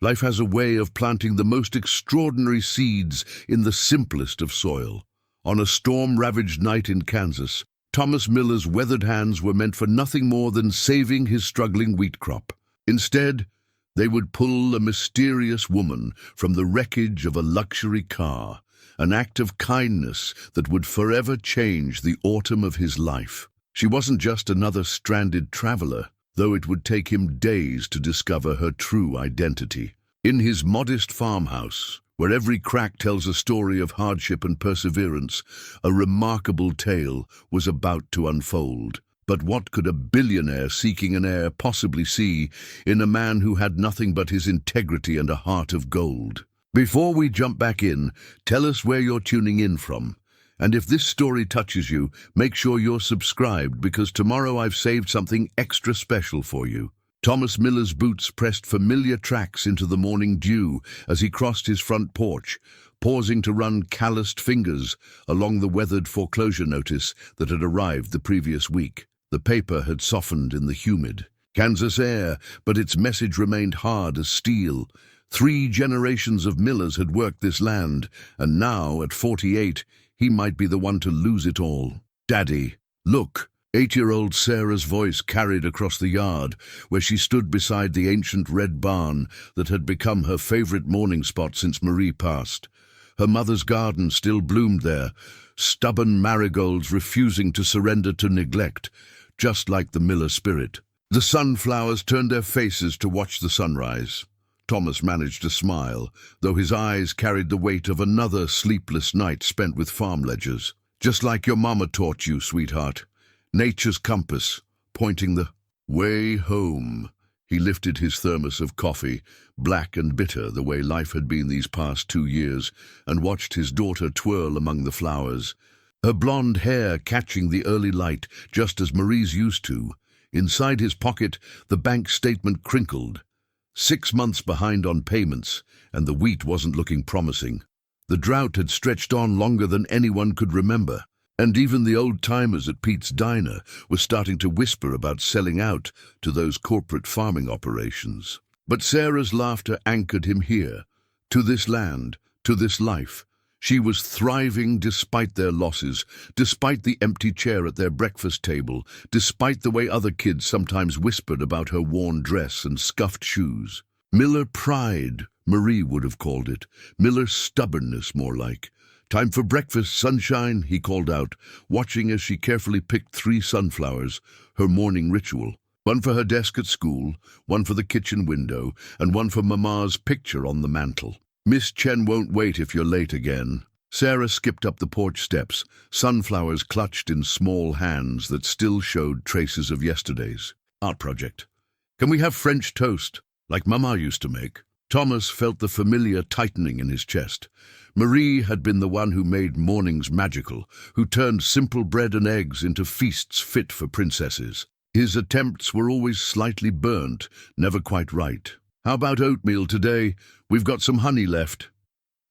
Life has a way of planting the most extraordinary seeds in the simplest of soil. On a storm-ravaged night in Kansas, Thomas Miller's weathered hands were meant for nothing more than saving his struggling wheat crop. Instead, they would pull a mysterious woman from the wreckage of a luxury car, an act of kindness that would forever change the autumn of his life. She wasn't just another stranded traveler, though it would take him days to discover her true identity. In his modest farmhouse, where every crack tells a story of hardship and perseverance, a remarkable tale was about to unfold. But what could a billionaire seeking an heir possibly see in a man who had nothing but his integrity and a heart of gold? Before we jump back in, tell us where you're tuning in from. And if this story touches you, make sure you're subscribed, because tomorrow I've saved something extra special for you. Thomas Miller's boots pressed familiar tracks into the morning dew as he crossed his front porch, pausing to run calloused fingers along the weathered foreclosure notice that had arrived the previous week. The paper had softened in the humid Kansas air, but its message remained hard as steel. 3 generations of Millers had worked this land, and now, at 48, he might be the one to lose it all. "Daddy, look!" 8-year-old Sarah's voice carried across the yard, where she stood beside the ancient red barn that had become her favorite morning spot since Marie passed. Her mother's garden still bloomed there, stubborn marigolds refusing to surrender to neglect, just like the Miller spirit. The sunflowers turned their faces to watch the sunrise. Thomas managed to smile, though his eyes carried the weight of another sleepless night spent with farm ledgers. "Just like your mama taught you, sweetheart. Nature's compass, pointing the way home." He lifted his thermos of coffee, black and bitter the way life had been these past 2 years, and watched his daughter twirl among the flowers, her blonde hair catching the early light just as Marie's used to. Inside his pocket, the bank statement crinkled. 6 months behind on payments, and the wheat wasn't looking promising. The drought had stretched on longer than anyone could remember, and even the old-timers at Pete's Diner were starting to whisper about selling out to those corporate farming operations. But Sarah's laughter anchored him here, to this land, to this life. She was thriving despite their losses, despite the empty chair at their breakfast table, despite the way other kids sometimes whispered about her worn dress and scuffed shoes. Miller pride, Marie would have called it. Miller stubbornness, more like. "Time for breakfast, sunshine," he called out, watching as she carefully picked 3 sunflowers, her morning ritual. One for her desk at school, one for the kitchen window, and one for Mama's picture on the mantel. "Miss Chen won't wait if you're late again." Sarah skipped up the porch steps, sunflowers clutched in small hands that still showed traces of yesterday's art project. "Can we have French toast, like Mama used to make?" Thomas felt the familiar tightening in his chest. Marie had been the one who made mornings magical, who turned simple bread and eggs into feasts fit for princesses. His attempts were always slightly burnt, never quite right. "How about oatmeal today? We've got some honey left."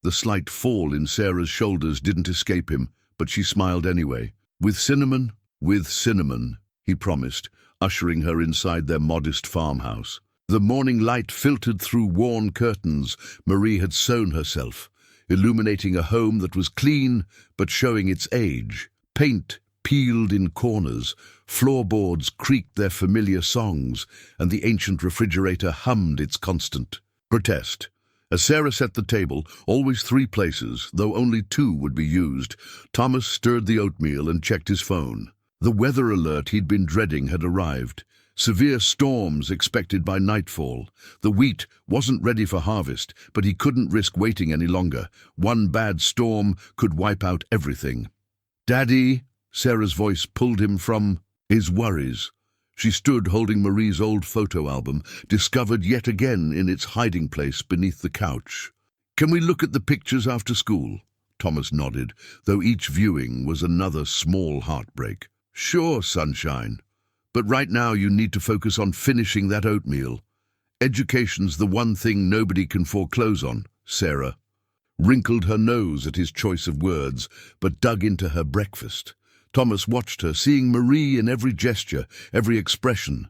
The slight fall in Sarah's shoulders didn't escape him, but she smiled anyway. "With cinnamon?" "With cinnamon," he promised, ushering her inside their modest farmhouse. The morning light filtered through worn curtains Marie had sewn herself, illuminating a home that was clean but showing its age. Paint peeled in corners, floorboards creaked their familiar songs, and the ancient refrigerator hummed its constant protest. As Sarah set the table, always 3 places, though only 2 would be used, Thomas stirred the oatmeal and checked his phone. The weather alert he'd been dreading had arrived. Severe storms expected by nightfall. The wheat wasn't ready for harvest, but he couldn't risk waiting any longer. One bad storm could wipe out everything. "Daddy," Sarah's voice pulled him from his worries. She stood holding Marie's old photo album, discovered yet again in its hiding place beneath the couch. "Can we look at the pictures after school?" Thomas nodded, though each viewing was another small heartbreak. "Sure, sunshine. But right now you need to focus on finishing that oatmeal. Education's the one thing nobody can foreclose on." Sarah wrinkled her nose at his choice of words, but dug into her breakfast. Thomas watched her, seeing Marie in every gesture, every expression.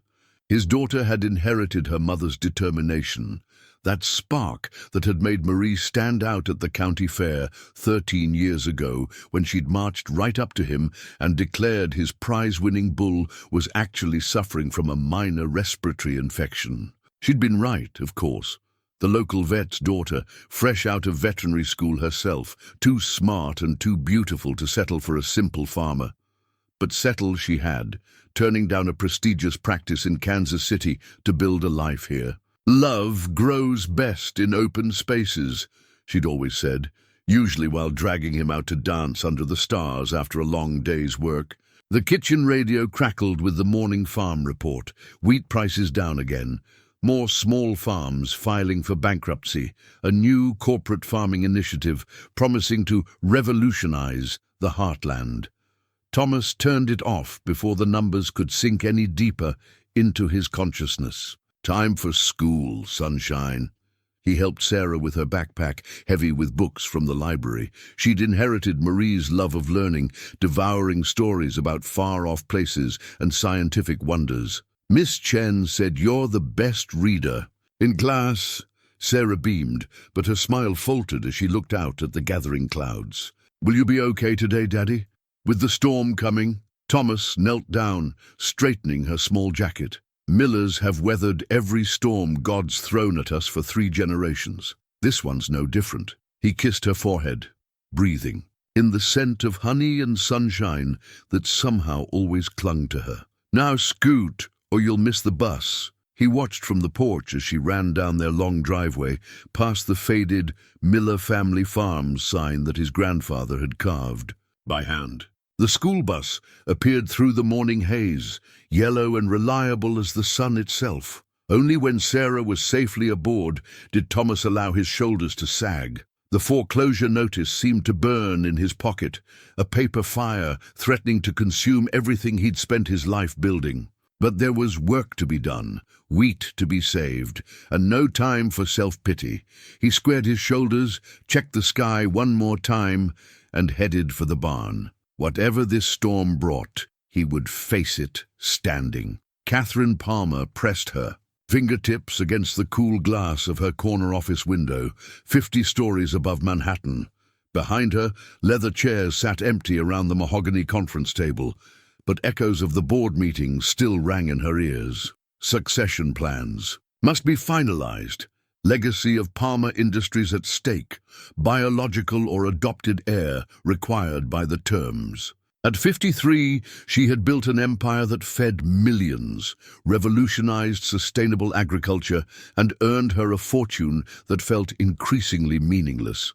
His daughter had inherited her mother's determination, That spark that had made Marie stand out at the county fair 13 years ago when she'd marched right up to him and declared his prize-winning bull was actually suffering from a minor respiratory infection. She'd been right, of course. The local vet's daughter, fresh out of veterinary school herself, too smart and too beautiful to settle for a simple farmer. But settle she had, turning down a prestigious practice in Kansas City to build a life here. Love grows best in open spaces, she'd always said, usually while dragging him out to dance under the stars after a long day's work. The kitchen radio crackled with the morning farm report. Wheat prices down again. More small farms filing for bankruptcy. A new corporate farming initiative promising to revolutionize the heartland. Thomas turned it off before the numbers could sink any deeper into his consciousness. Time for school, sunshine. He helped Sarah with her backpack, heavy with books from the library. She'd inherited Marie's love of learning, devouring stories about far-off places and scientific wonders. Miss Chen said, "You're the best reader." In class, Sarah beamed, but her smile faltered as she looked out at the gathering clouds. "Will you be okay today, Daddy? With the storm coming?" Thomas knelt down, straightening her small jacket. "Millers have weathered every storm God's thrown at us for 3 generations. This one's no different." He kissed her forehead, breathing in the scent of honey and sunshine that somehow always clung to her. "Now scoot, or you'll miss the bus." He watched from the porch as she ran down their long driveway, past the faded Miller Family Farms sign that his grandfather had carved by hand. The school bus appeared through the morning haze, yellow and reliable as the sun itself. Only when Sarah was safely aboard did Thomas allow his shoulders to sag. The foreclosure notice seemed to burn in his pocket, a paper fire threatening to consume everything he'd spent his life building. But there was work to be done, wheat to be saved, and no time for self-pity. He squared his shoulders, checked the sky one more time, and headed for the barn. Whatever this storm brought, he would face it standing. Catherine Palmer pressed her, fingertips against the cool glass of her corner office window, 50 stories above Manhattan. Behind her, leather chairs sat empty around the mahogany conference table, but echoes of the board meeting still rang in her ears. Succession plans must be finalized. Legacy of Palmer Industries at stake, biological or adopted heir required by the terms. At 53, she had built an empire that fed millions, revolutionized sustainable agriculture, and earned her a fortune that felt increasingly meaningless.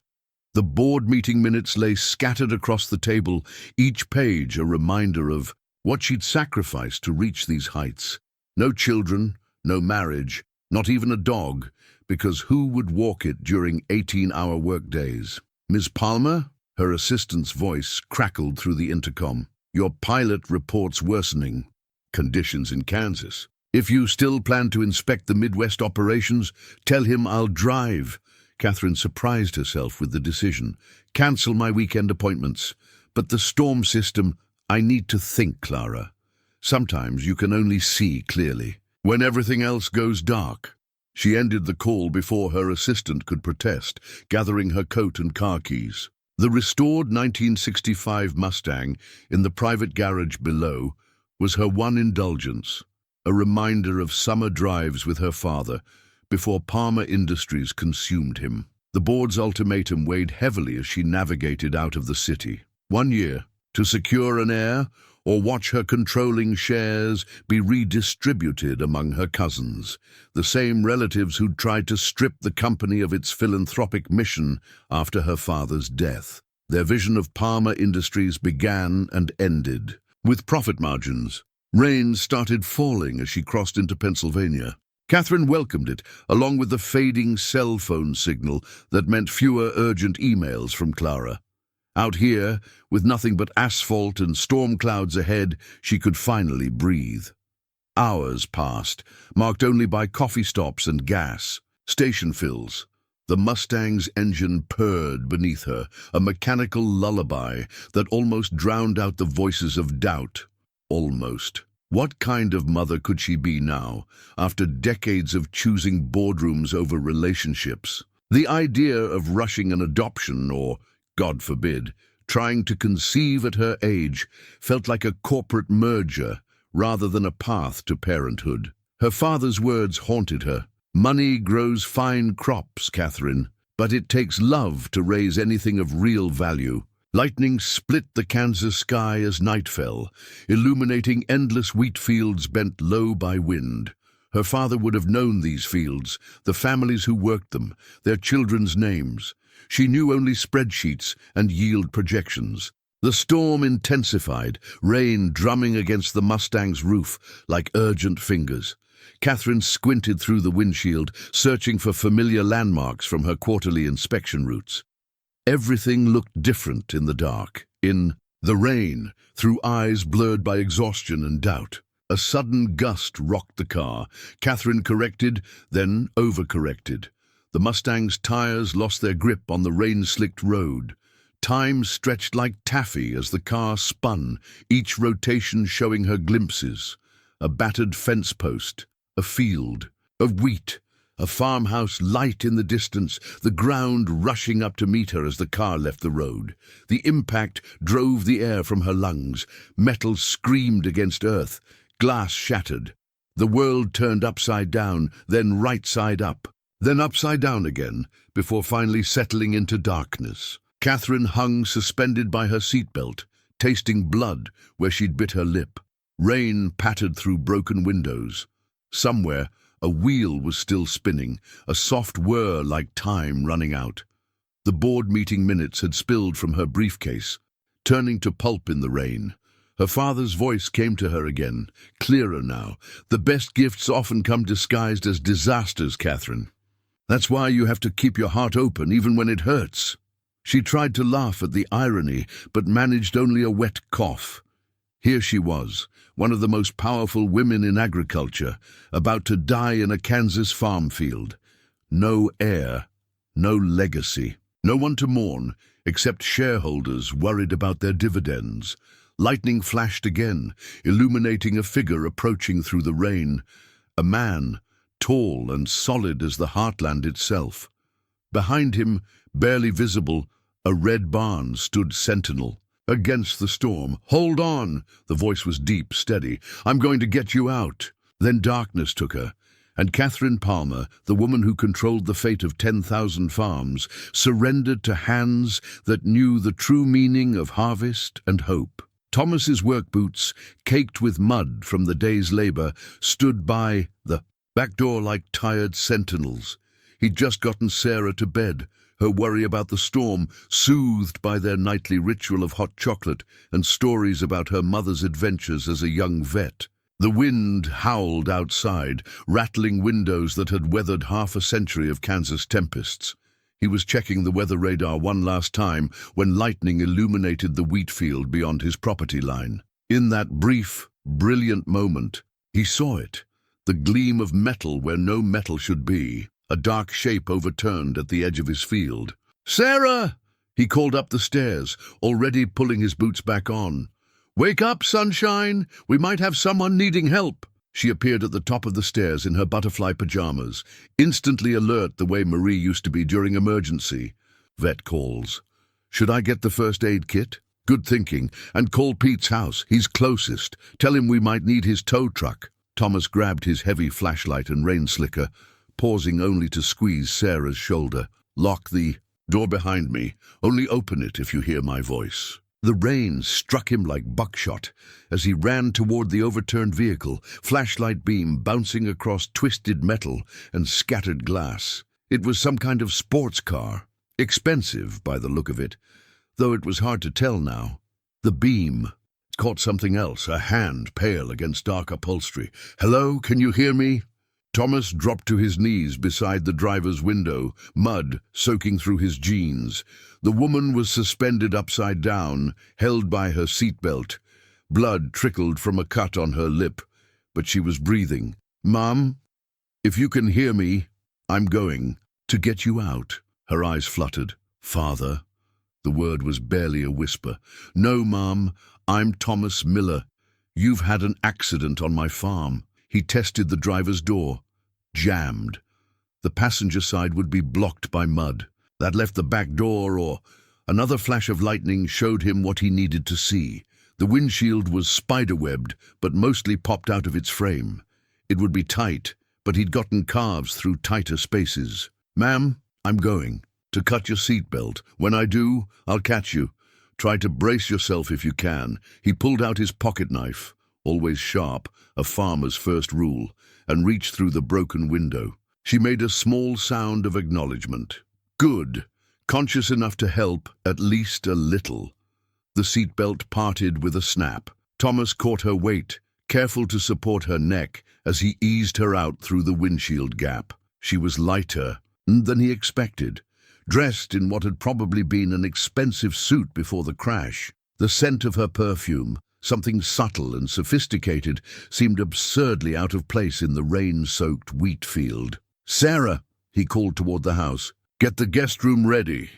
The board meeting minutes lay scattered across the table, each page a reminder of what she'd sacrificed to reach these heights. No children, no marriage, not even a dog, because who would walk it during 18-hour workdays? "Ms. Palmer?" Her assistant's voice crackled through the intercom. "Your pilot reports worsening. Conditions in Kansas. If you still plan to inspect the Midwest operations, tell him I'll drive." Catherine surprised herself with the decision. "Cancel my weekend appointments. But the storm system, I need to think, Clara. Sometimes you can only see clearly. When everything else goes dark." She ended the call before her assistant could protest, gathering her coat and car keys. The restored 1965 Mustang in the private garage below was her one indulgence, a reminder of summer drives with her father before Palmer Industries consumed him. The board's ultimatum weighed heavily as she navigated out of the city. 1 year to secure an heir or watch her controlling shares be redistributed among her cousins, the same relatives who'd tried to strip the company of its philanthropic mission after her father's death. Their vision of Palmer Industries began and ended with profit margins. Rain started falling as she crossed into Pennsylvania. Catherine welcomed it, along with the fading cell phone signal that meant fewer urgent emails from Clara. Out here, with nothing but asphalt and storm clouds ahead, she could finally breathe. Hours passed, marked only by coffee stops and gas, station fills. The Mustang's engine purred beneath her, a mechanical lullaby that almost drowned out the voices of doubt. Almost. What kind of mother could she be now, after decades of choosing boardrooms over relationships? The idea of rushing an adoption or, God forbid, trying to conceive at her age felt like a corporate merger rather than a path to parenthood. Her father's words haunted her. Money grows fine crops, Catherine, but it takes love to raise anything of real value. Lightning split the Kansas sky as night fell, illuminating endless wheat fields bent low by wind. Her father would have known these fields, the families who worked them, their children's names. She knew only spreadsheets and yield projections. The storm intensified, rain drumming against the Mustang's roof like urgent fingers. Catherine squinted through the windshield, searching for familiar landmarks from her quarterly inspection routes. Everything looked different in the dark, in the rain, through eyes blurred by exhaustion and doubt. A sudden gust rocked the car. Catherine corrected, then overcorrected. The Mustang's tires lost their grip on the rain-slicked road. Time stretched like taffy as the car spun, each rotation showing her glimpses. A battered fence post, a field, of wheat, a farmhouse light in the distance, the ground rushing up to meet her as the car left the road. The impact drove the air from her lungs. Metal screamed against earth. Glass shattered. The world turned upside down, then right side up, then upside down again, before finally settling into darkness. Catherine hung suspended by her seatbelt, tasting blood where she'd bit her lip. Rain pattered through broken windows. Somewhere, a wheel was still spinning, a soft whir like time running out. The board meeting minutes had spilled from her briefcase, turning to pulp in the rain. Her father's voice came to her again, clearer now. The best gifts often come disguised as disasters, Catherine. That's why you have to keep your heart open even when it hurts. She tried to laugh at the irony, but managed only a wet cough. Here she was, one of the most powerful women in agriculture, about to die in a Kansas farm field. No heir, no legacy, no one to mourn, except shareholders worried about their dividends. Lightning flashed again, illuminating a figure approaching through the rain. A man, tall and solid as the heartland itself. Behind him, barely visible, a red barn stood sentinel. Against the storm. "Hold on!" The voice was deep, steady. "I'm going to get you out." Then darkness took her, and Catherine Palmer, the woman who controlled the fate of 10,000 farms, surrendered to hands that knew the true meaning of harvest and hope. Thomas's work boots, caked with mud from the day's labor, stood by the back door like tired sentinels. He'd just gotten Sarah to bed, her worry about the storm soothed by their nightly ritual of hot chocolate and stories about her mother's adventures as a young vet. The wind howled outside, rattling windows that had weathered half a century of Kansas tempests. He was checking the weather radar one last time when lightning illuminated the wheat field beyond his property line. In that brief, brilliant moment, he saw it, the gleam of metal where no metal should be. A dark shape overturned at the edge of his field. "Sarah!" He called up the stairs, already pulling his boots back on. "Wake up, sunshine! We might have someone needing help." She appeared at the top of the stairs in her butterfly pajamas, instantly alert the way Marie used to be during emergency. Vet calls. "Should I get the first aid kit?" "Good thinking. And call Pete's house. He's closest. Tell him we might need his tow truck." Thomas grabbed his heavy flashlight and rain slicker, pausing only to squeeze Sarah's shoulder. "Lock the door behind me. Only open it if you hear my voice." The rain struck him like buckshot as he ran toward the overturned vehicle, flashlight beam bouncing across twisted metal and scattered glass. It was some kind of sports car, expensive by the look of it, though it was hard to tell now. The beam caught something else, a hand pale against dark upholstery. "Hello, can you hear me?" Thomas dropped to his knees beside the driver's window, mud soaking through his jeans. The woman was suspended upside down, held by her seatbelt. Blood trickled from a cut on her lip, but she was breathing. "Mom, if you can hear me, I'm going to get you out." Her eyes fluttered. "Father?" The word was barely a whisper. "No, Mom, I'm Thomas Miller. "You've had an accident on my farm." He tested the driver's door. Jammed. The passenger side would be blocked by mud. That left the back door, or... Another flash of lightning showed him what he needed to see. The windshield was spiderwebbed, but mostly popped out of its frame. It would be tight, but he'd gotten calves through tighter spaces. "Ma'am, I'm going. To cut your seatbelt. When I do, I'll catch you. Try to brace yourself if you can." He pulled out his pocket knife, always sharp, a farmer's first rule, and reached through the broken window. She made a small sound of acknowledgement. Good. Conscious enough to help, at least a little. The seatbelt parted with a snap. Thomas caught her weight, careful to support her neck as he eased her out through the windshield gap. She was lighter than he expected, dressed in what had probably been an expensive suit before the crash. The scent of her perfume, something subtle and sophisticated, seemed absurdly out of place in the rain-soaked wheat field. "Sarah," he called toward the house, "get the guest room ready."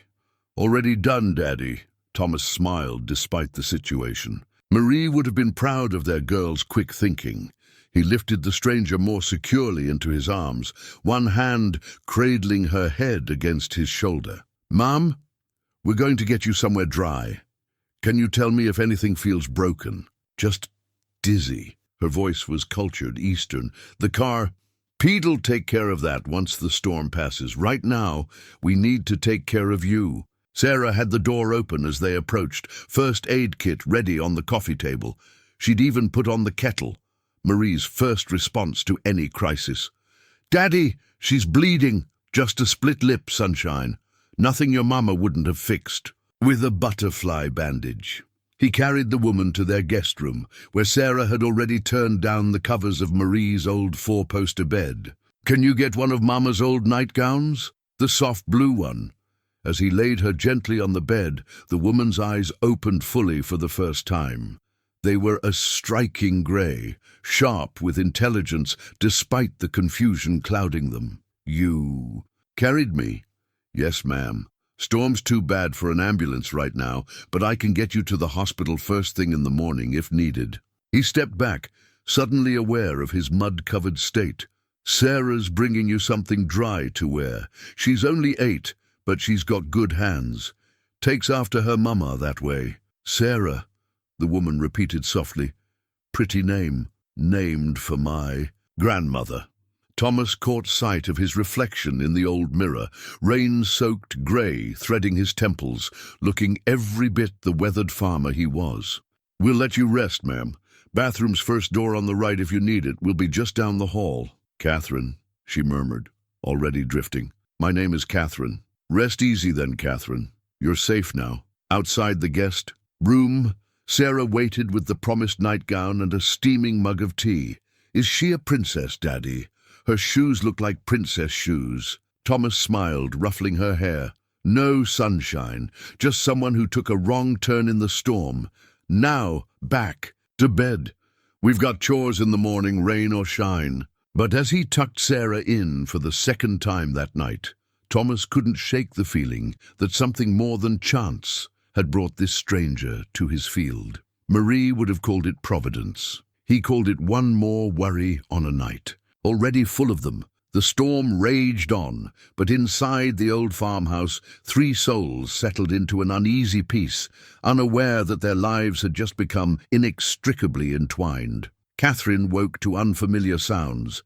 "Already done, Daddy." Thomas smiled despite the situation. Marie would have been proud of their girl's quick thinking. He lifted the stranger more securely into his arms, one hand cradling her head against his shoulder. "Mom, we're going to get you somewhere dry. Can you tell me if anything feels broken? Just dizzy." Her voice was cultured Eastern. "The car..." "Pete'll take care of that once the storm passes. Right now, we need to take care of you." Sarah had the door open as they approached, first aid kit ready on the coffee table. She'd even put on the kettle, Marie's first response to any crisis. "Daddy, she's bleeding. Just a split lip, sunshine. Nothing your mama wouldn't have fixed." With a butterfly bandage. He carried the woman to their guest room, where Sarah had already turned down the covers of Marie's old four-poster bed. "Can you get one of Mama's old nightgowns? The soft blue one." As he laid her gently on the bed, the woman's eyes opened fully for the first time. They were a striking grey, sharp with intelligence despite the confusion clouding them. "You carried me?" "Yes, ma'am. Storm's too bad for an ambulance right now, but I can get you to the hospital first thing in the morning if needed." He stepped back, suddenly aware of his mud-covered state. "Sarah's bringing you something dry to wear. She's only 8, but she's got good hands. Takes after her mama that way." "Sarah," the woman repeated softly. "Pretty name. Named for my grandmother." Thomas caught sight of his reflection in the old mirror, rain-soaked grey threading his temples, looking every bit the weathered farmer he was. "We'll let you rest, ma'am. Bathroom's first door on the right if you need it. We'll be just down the hall." "Catherine," she murmured, already drifting. "My name is Catherine." "Rest easy then, Catherine. You're safe now." Outside the guest room, Sarah waited with the promised nightgown and a steaming mug of tea. "Is she a princess, Daddy? Her shoes look like princess shoes." Thomas smiled, ruffling her hair. "No, sunshine. Just someone who took a wrong turn in the storm. Now, back to bed. We've got chores in the morning, rain or shine." But as he tucked Sarah in for the second time that night, Thomas couldn't shake the feeling that something more than chance had brought this stranger to his field. Marie would have called it providence. He called it one more worry on a night. Already full of them, the storm raged on, but inside the old farmhouse, 3 souls settled into an uneasy peace, unaware that their lives had just become inextricably entwined. Catherine woke to unfamiliar sounds,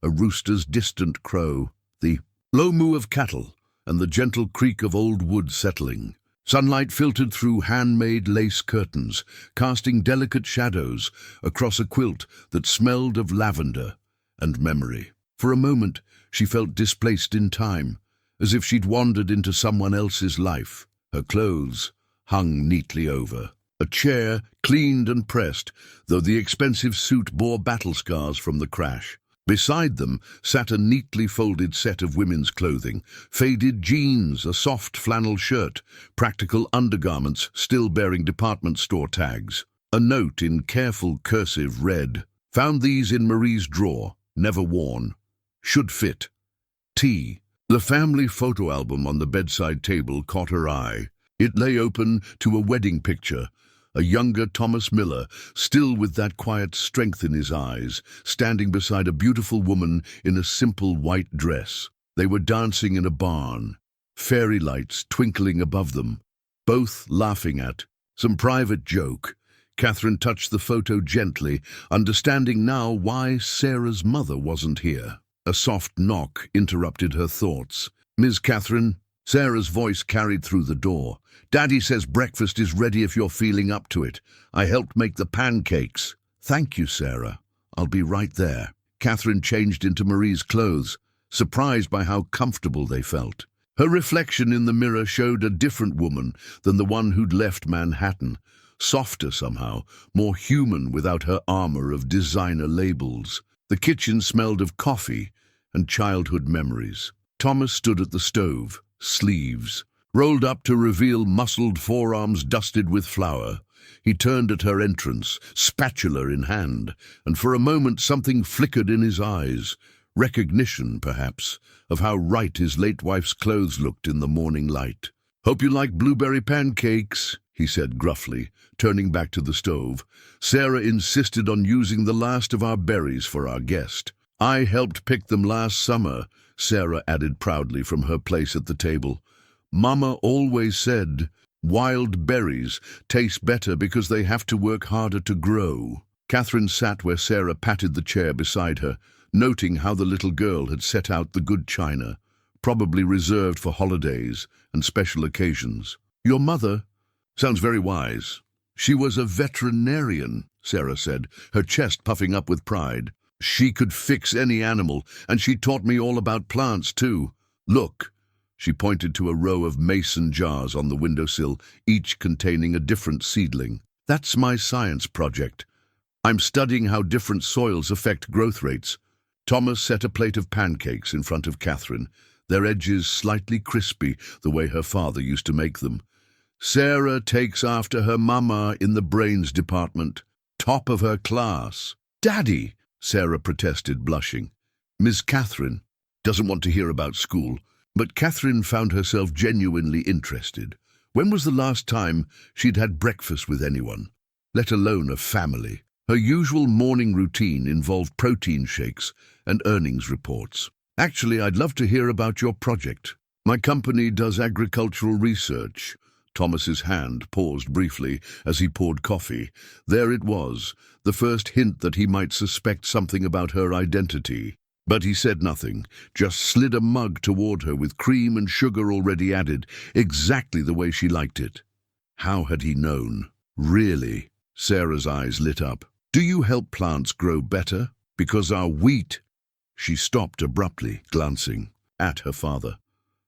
a rooster's distant crow, the low moo of cattle, and the gentle creak of old wood settling. Sunlight filtered through handmade lace curtains, casting delicate shadows across a quilt that smelled of lavender and memory. For a moment, she felt displaced in time, as if she'd wandered into someone else's life. Her clothes hung neatly over. A chair, cleaned and pressed, though the expensive suit bore battle scars from the crash. Beside them sat a neatly folded set of women's clothing, faded jeans, a soft flannel shirt, practical undergarments still bearing department store tags. A note in careful cursive read, "Found these in Marie's drawer, never worn. Should fit. T." The family photo album on the bedside table caught her eye. It lay open to a wedding picture, a younger Thomas Miller, still with that quiet strength in his eyes, standing beside a beautiful woman in a simple white dress. They were dancing in a barn, fairy lights twinkling above them, both laughing at some private joke. Catherine touched the photo gently, understanding now why Sarah's mother wasn't here. A soft knock interrupted her thoughts. "Miss Catherine?" Sarah's voice carried through the door. "Daddy says breakfast is ready if you're feeling up to it. I helped make the pancakes." "Thank you, Sarah. I'll be right there." Catherine changed into Marie's clothes, surprised by how comfortable they felt. Her reflection in the mirror showed a different woman than the one who'd left Manhattan. Softer somehow, more human without her armor of designer labels. The kitchen smelled of coffee and childhood memories. Thomas stood at the stove, sleeves rolled up to reveal muscled forearms dusted with flour. He turned at her entrance, spatula in hand, and for a moment something flickered in his eyes. Recognition, perhaps, of how right his late wife's clothes looked in the morning light. "Hope you like blueberry pancakes," he said gruffly, turning back to the stove. "Sarah insisted on using the last of our berries for our guest." "I helped pick them last summer," Sarah added proudly from her place at the table. "Mama always said wild berries taste better because they have to work harder to grow." Catherine sat where Sarah patted the chair beside her, noting how the little girl had set out the good china, probably reserved for holidays and special occasions. "Your mother sounds very wise." "She was a veterinarian," Sarah said, her chest puffing up with pride. "She could fix any animal, and she taught me all about plants, too. Look." She pointed to a row of mason jars on the windowsill, each containing a different seedling. "That's my science project. I'm studying how different soils affect growth rates." Thomas set a plate of pancakes in front of Catherine, their edges slightly crispy the way her father used to make them. "Sarah takes after her mama in the brains department. Top of her class." "Daddy," Sarah protested, blushing. "Miss Catherine doesn't want to hear about school." But Catherine found herself genuinely interested. When was the last time she'd had breakfast with anyone, let alone a family? Her usual morning routine involved protein shakes and earnings reports. "Actually, I'd love to hear about your project. My company does agricultural research." Thomas's hand paused briefly as he poured coffee. There it was, the first hint that he might suspect something about her identity. But he said nothing, just slid a mug toward her with cream and sugar already added, exactly the way she liked it. How had he known? Really? Sarah's eyes lit up. "Do you help plants grow better? Because our wheat—" She stopped abruptly, glancing at her father.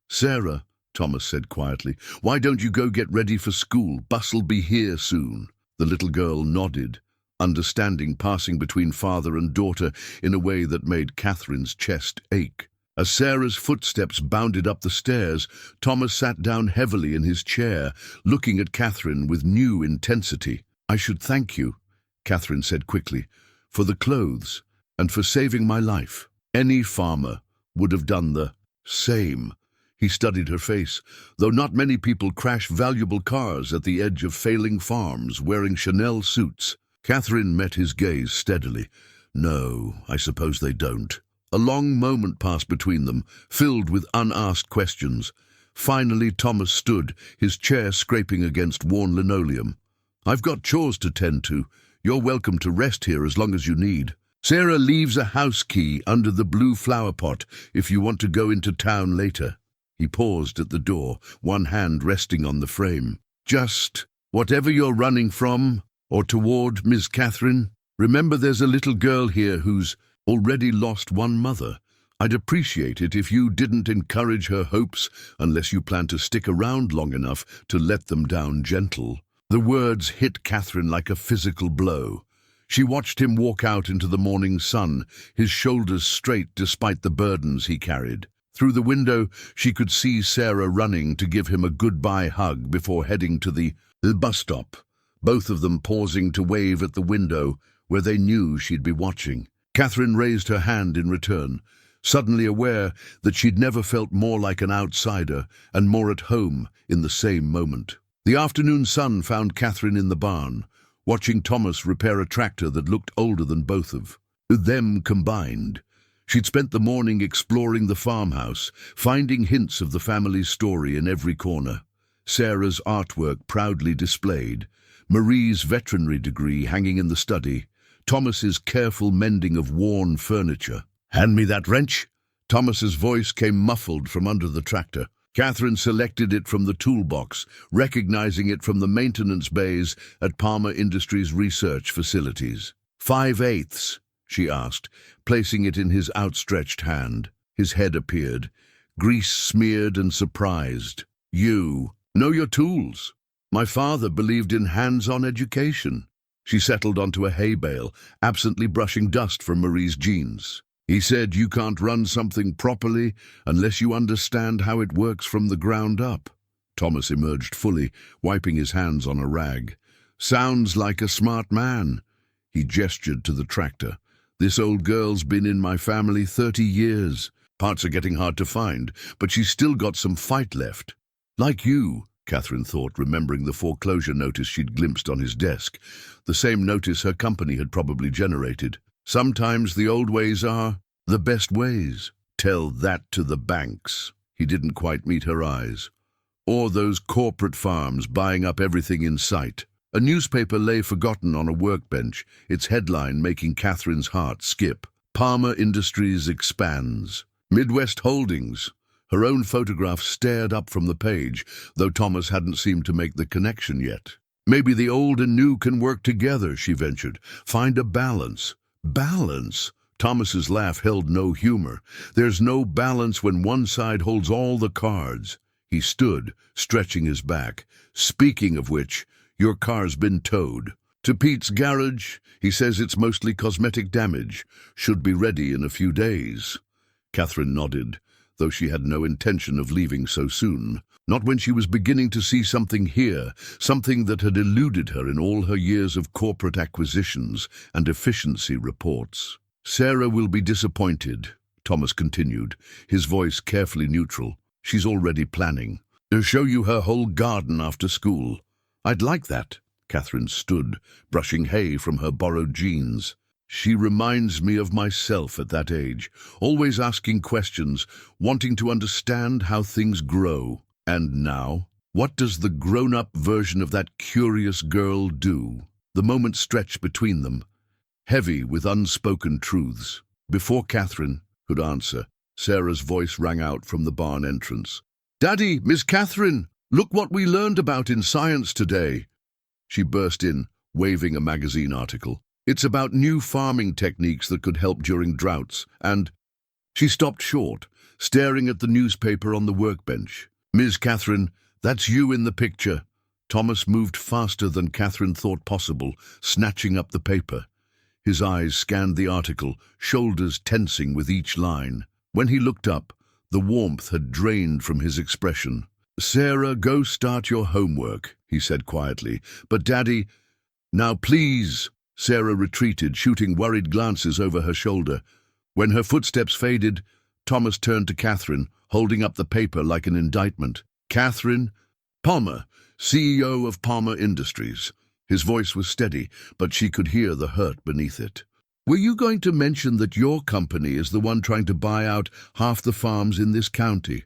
"Sarah," Thomas said quietly, "why don't you go get ready for school? Bus'll be here soon." The little girl nodded, understanding passing between father and daughter in a way that made Catherine's chest ache. As Sarah's footsteps bounded up the stairs, Thomas sat down heavily in his chair, looking at Catherine with new intensity. "I should thank you," Catherine said quickly, "for the clothes and for saving my life. Any farmer would have done the same." He studied her face. "Though not many people crash valuable cars at the edge of failing farms wearing Chanel suits." Catherine met his gaze steadily. "No, I suppose they don't." A long moment passed between them, filled with unasked questions. Finally, Thomas stood, his chair scraping against worn linoleum. "I've got chores to tend to. You're welcome to rest here as long as you need. Sarah leaves a house key under the blue flower pot if you want to go into town later." He paused at the door, one hand resting on the frame. "Just whatever you're running from or toward, Miss Catherine, remember there's a little girl here who's already lost one mother. I'd appreciate it if you didn't encourage her hopes unless you plan to stick around long enough to let them down gentle." The words hit Catherine like a physical blow. She watched him walk out into the morning sun, his shoulders straight despite the burdens he carried. Through the window, she could see Sarah running to give him a goodbye hug before heading to the bus stop, both of them pausing to wave at the window where they knew she'd be watching. Catherine raised her hand in return, suddenly aware that she'd never felt more like an outsider and more at home in the same moment. The afternoon sun found Catherine in the barn, watching Thomas repair a tractor that looked older than both of them combined. She'd spent the morning exploring the farmhouse, finding hints of the family's story in every corner. Sarah's artwork proudly displayed, Marie's veterinary degree hanging in the study, Thomas's careful mending of worn furniture. "Hand me that wrench." Thomas's voice came muffled from under the tractor. Catherine selected it from the toolbox, recognizing it from the maintenance bays at Palmer Industries' research facilities. 5/8, she asked, placing it in his outstretched hand. His head appeared, grease-smeared and surprised. "You know your tools. My father believed in hands-on education." She settled onto a hay bale, absently brushing dust from Marie's jeans. "He said you can't run something properly unless you understand how it works from the ground up." Thomas emerged fully, wiping his hands on a rag. "Sounds like a smart man." He gestured to the tractor. "This old girl's been in my family 30 years. Parts are getting hard to find, but she's still got some fight left." "Like you," Catherine thought, remembering the foreclosure notice she'd glimpsed on his desk, the same notice her company had probably generated. "Sometimes the old ways are the best ways." Tell that to the banks. He didn't quite meet her eyes. Or those corporate farms buying up everything in sight. A newspaper lay forgotten on a workbench, its headline making Catherine's heart skip. "Palmer Industries expands. Midwest Holdings." Her own photograph stared up from the page, though Thomas hadn't seemed to make the connection yet. "Maybe the old and new can work together," she ventured. "Find a balance." "Balance?" Thomas's laugh held no humor. "There's no balance when one side holds all the cards." He stood, stretching his back. "Speaking of which, your car's been towed. To Pete's garage. He says it's mostly cosmetic damage. Should be ready in a few days." Catherine nodded, though she had no intention of leaving so soon. Not when she was beginning to see something here, something that had eluded her in all her years of corporate acquisitions and efficiency reports. "Sarah will be disappointed," Thomas continued, his voice carefully neutral. "She's already planning. They'll show you her whole garden after school." "I'd like that." Catherine stood, brushing hay from her borrowed jeans. "She reminds me of myself at that age, always asking questions, wanting to understand how things grow. And now, what does the grown-up version of that curious girl do?" The moment stretched between them, heavy with unspoken truths. Before Catherine could answer, Sarah's voice rang out from the barn entrance. "Daddy, Miss Catherine, look what we learned about in science today." She burst in, waving a magazine article. "It's about new farming techniques that could help during droughts, and—" She stopped short, staring at the newspaper on the workbench. "Ms. Catherine, that's you in the picture." Thomas moved faster than Catherine thought possible, snatching up the paper. His eyes scanned the article, shoulders tensing with each line. When he looked up, the warmth had drained from his expression. "Sarah, go start your homework," he said quietly. "But Daddy—" "Now please." Sarah retreated, shooting worried glances over her shoulder. When her footsteps faded, Thomas turned to Catherine, holding up the paper like an indictment. "Catherine Palmer, CEO of Palmer Industries." His voice was steady, but she could hear the hurt beneath it. "Were you going to mention that your company is the one trying to buy out half the farms in this county?"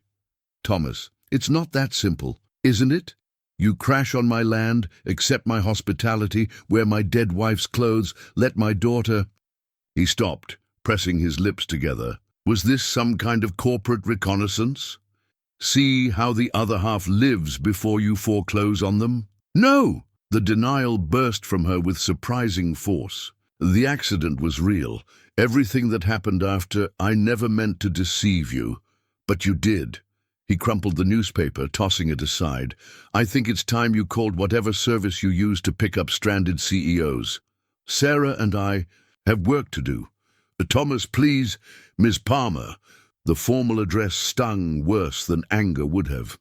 "Thomas, it's not that simple, isn't it? You crash on my land, accept my hospitality, wear my dead wife's clothes, let my daughter—" He stopped, pressing his lips together. Was this some kind of corporate reconnaissance? "See how the other half lives before you foreclose on them?" "No!" The denial burst from her with surprising force. "The accident was real. Everything that happened after, I never meant to deceive you. But you did." He crumpled the newspaper, tossing it aside. "I think it's time you called whatever service you use to pick up stranded CEOs. Sarah and I have work to do." "Thomas, please, Miss Palmer." The formal address stung worse than anger would have.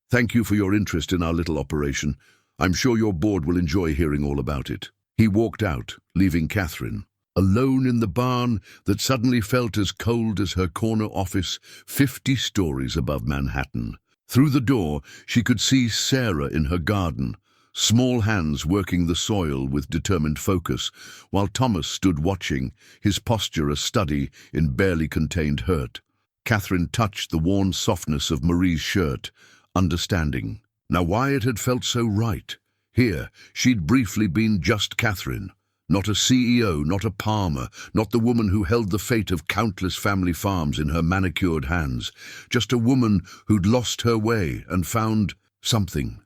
"Thank you for your interest in our little operation. I'm sure your board will enjoy hearing all about it." He walked out, leaving Catherine alone in the barn that suddenly felt as cold as her corner office 50 stories above Manhattan. Through the door, she could see Sarah in her garden, small hands working the soil with determined focus, while Thomas stood watching, his posture a study in barely contained hurt. Catherine touched the worn softness of Marie's shirt, understanding. Now why it had felt so right. Here, she'd briefly been just Catherine. Not a CEO, not a Palmer, not the woman who held the fate of countless family farms in her manicured hands. Just a woman who'd lost her way and found something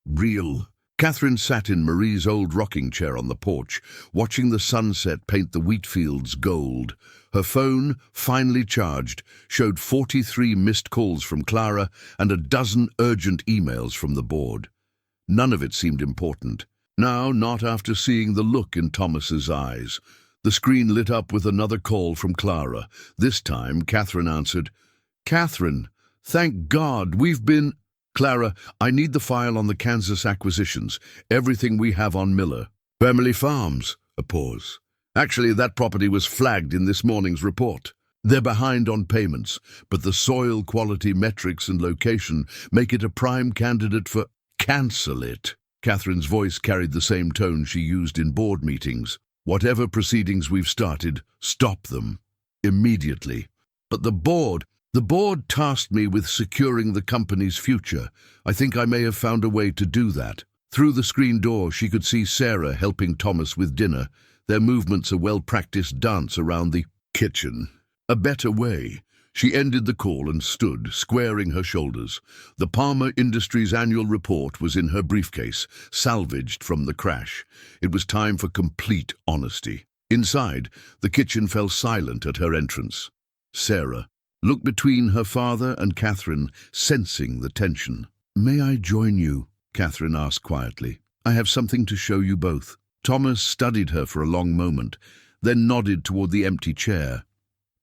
real. Catherine sat in Marie's old rocking chair on the porch, watching the sunset paint the wheat fields gold. Her phone, finely charged, showed 43 missed calls from Clara and a dozen urgent emails from the board. None of it seemed important. Now, not after seeing the look in Thomas's eyes. The screen lit up with another call from Clara. This time, Catherine answered. "Catherine, thank God, we've been—" "Clara, I need the file on the Kansas acquisitions, everything we have on Miller." "Family Farms," a pause. "Actually, that property was flagged in this morning's report. They're behind on payments, but the soil quality metrics and location make it a prime candidate for—" "Cancel it." Catherine's voice carried the same tone she used in board meetings. "Whatever proceedings we've started, stop them. Immediately." "But the board tasked me with securing the company's future. I think I may have found a way to do that." Through the screen door, she could see Sarah helping Thomas with dinner, their movements a well-practiced dance around the kitchen. A better way. She ended the call and stood, squaring her shoulders. The Palmer Industries annual report was in her briefcase, salvaged from the crash. It was time for complete honesty. Inside, the kitchen fell silent at her entrance. Sarah looked between her father and Catherine, sensing the tension. "May I join you?" Catherine asked quietly. "I have something to show you both." Thomas studied her for a long moment, then nodded toward the empty chair.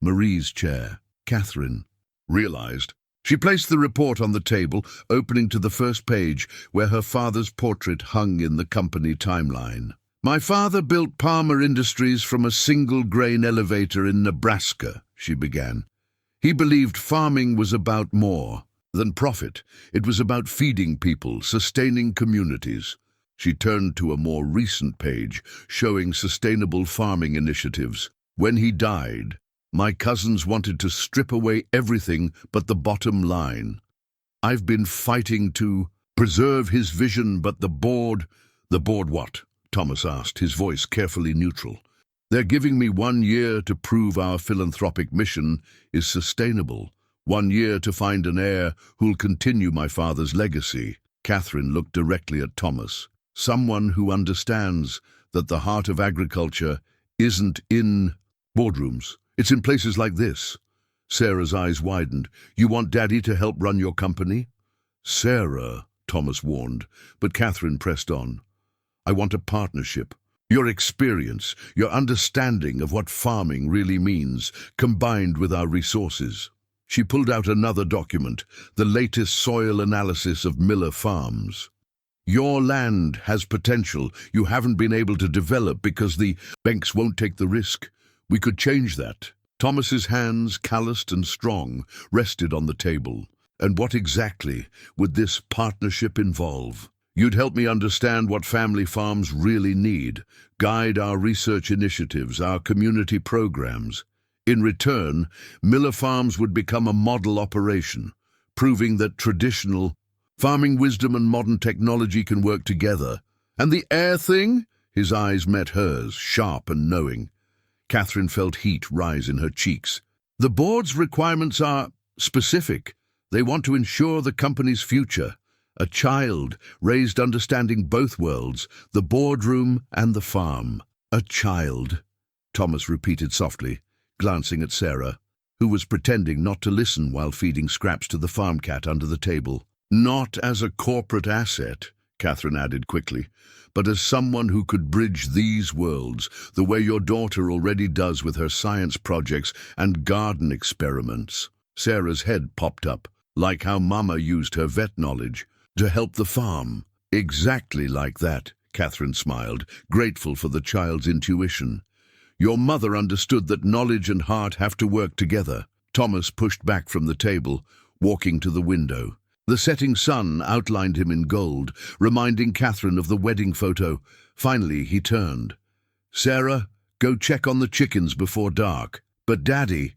Marie's chair. Catherine realized. She placed the report on the table, opening to the first page, where her father's portrait hung in the company timeline. "My father built Palmer Industries from a single-grain elevator in Nebraska," she began. "He believed farming was about more than profit. It was about feeding people, sustaining communities." She turned to a more recent page, showing sustainable farming initiatives. "When he died, my cousins wanted to strip away everything but the bottom line. I've been fighting to preserve his vision, but the board—" "The board what?" Thomas asked, his voice carefully neutral. "They're giving me 1 year to prove our philanthropic mission is sustainable. 1 year to find an heir who'll continue my father's legacy." Catherine looked directly at Thomas. "Someone who understands that the heart of agriculture isn't in boardrooms. It's in places like this." Sarah's eyes widened. "You want Daddy to help run your company?" "Sarah," Thomas warned, but Catherine pressed on. "I want a partnership. Your experience, your understanding of what farming really means, combined with our resources." She pulled out another document, the latest soil analysis of Miller Farms. "Your land has potential you haven't been able to develop because the banks won't take the risk. We could change that." Thomas's hands, calloused and strong, rested on the table. "And what exactly would this partnership involve?" "You'd help me understand what family farms really need, guide our research initiatives, our community programs. In return, Miller Farms would become a model operation, proving that traditional farming wisdom and modern technology can work together." "And the heir thing?" His eyes met hers, sharp and knowing. Catherine felt heat rise in her cheeks. "The board's requirements are specific. They want to ensure the company's future. A child raised understanding both worlds, the boardroom and the farm." "A child," Thomas repeated softly, glancing at Sarah, who was pretending not to listen while feeding scraps to the farm cat under the table. "Not as a corporate asset," Catherine added quickly, "but as someone who could bridge these worlds, the way your daughter already does with her science projects and garden experiments." Sarah's head popped up, "Like how Mama used her vet knowledge to help the farm." "Exactly like that," Catherine smiled, grateful for the child's intuition. "Your mother understood that knowledge and heart have to work together." Thomas pushed back from the table. walking to the window. The setting sun outlined him in gold, reminding Catherine of the wedding photo. Finally, he turned. "Sarah, go check on the chickens before dark." "But Daddy—"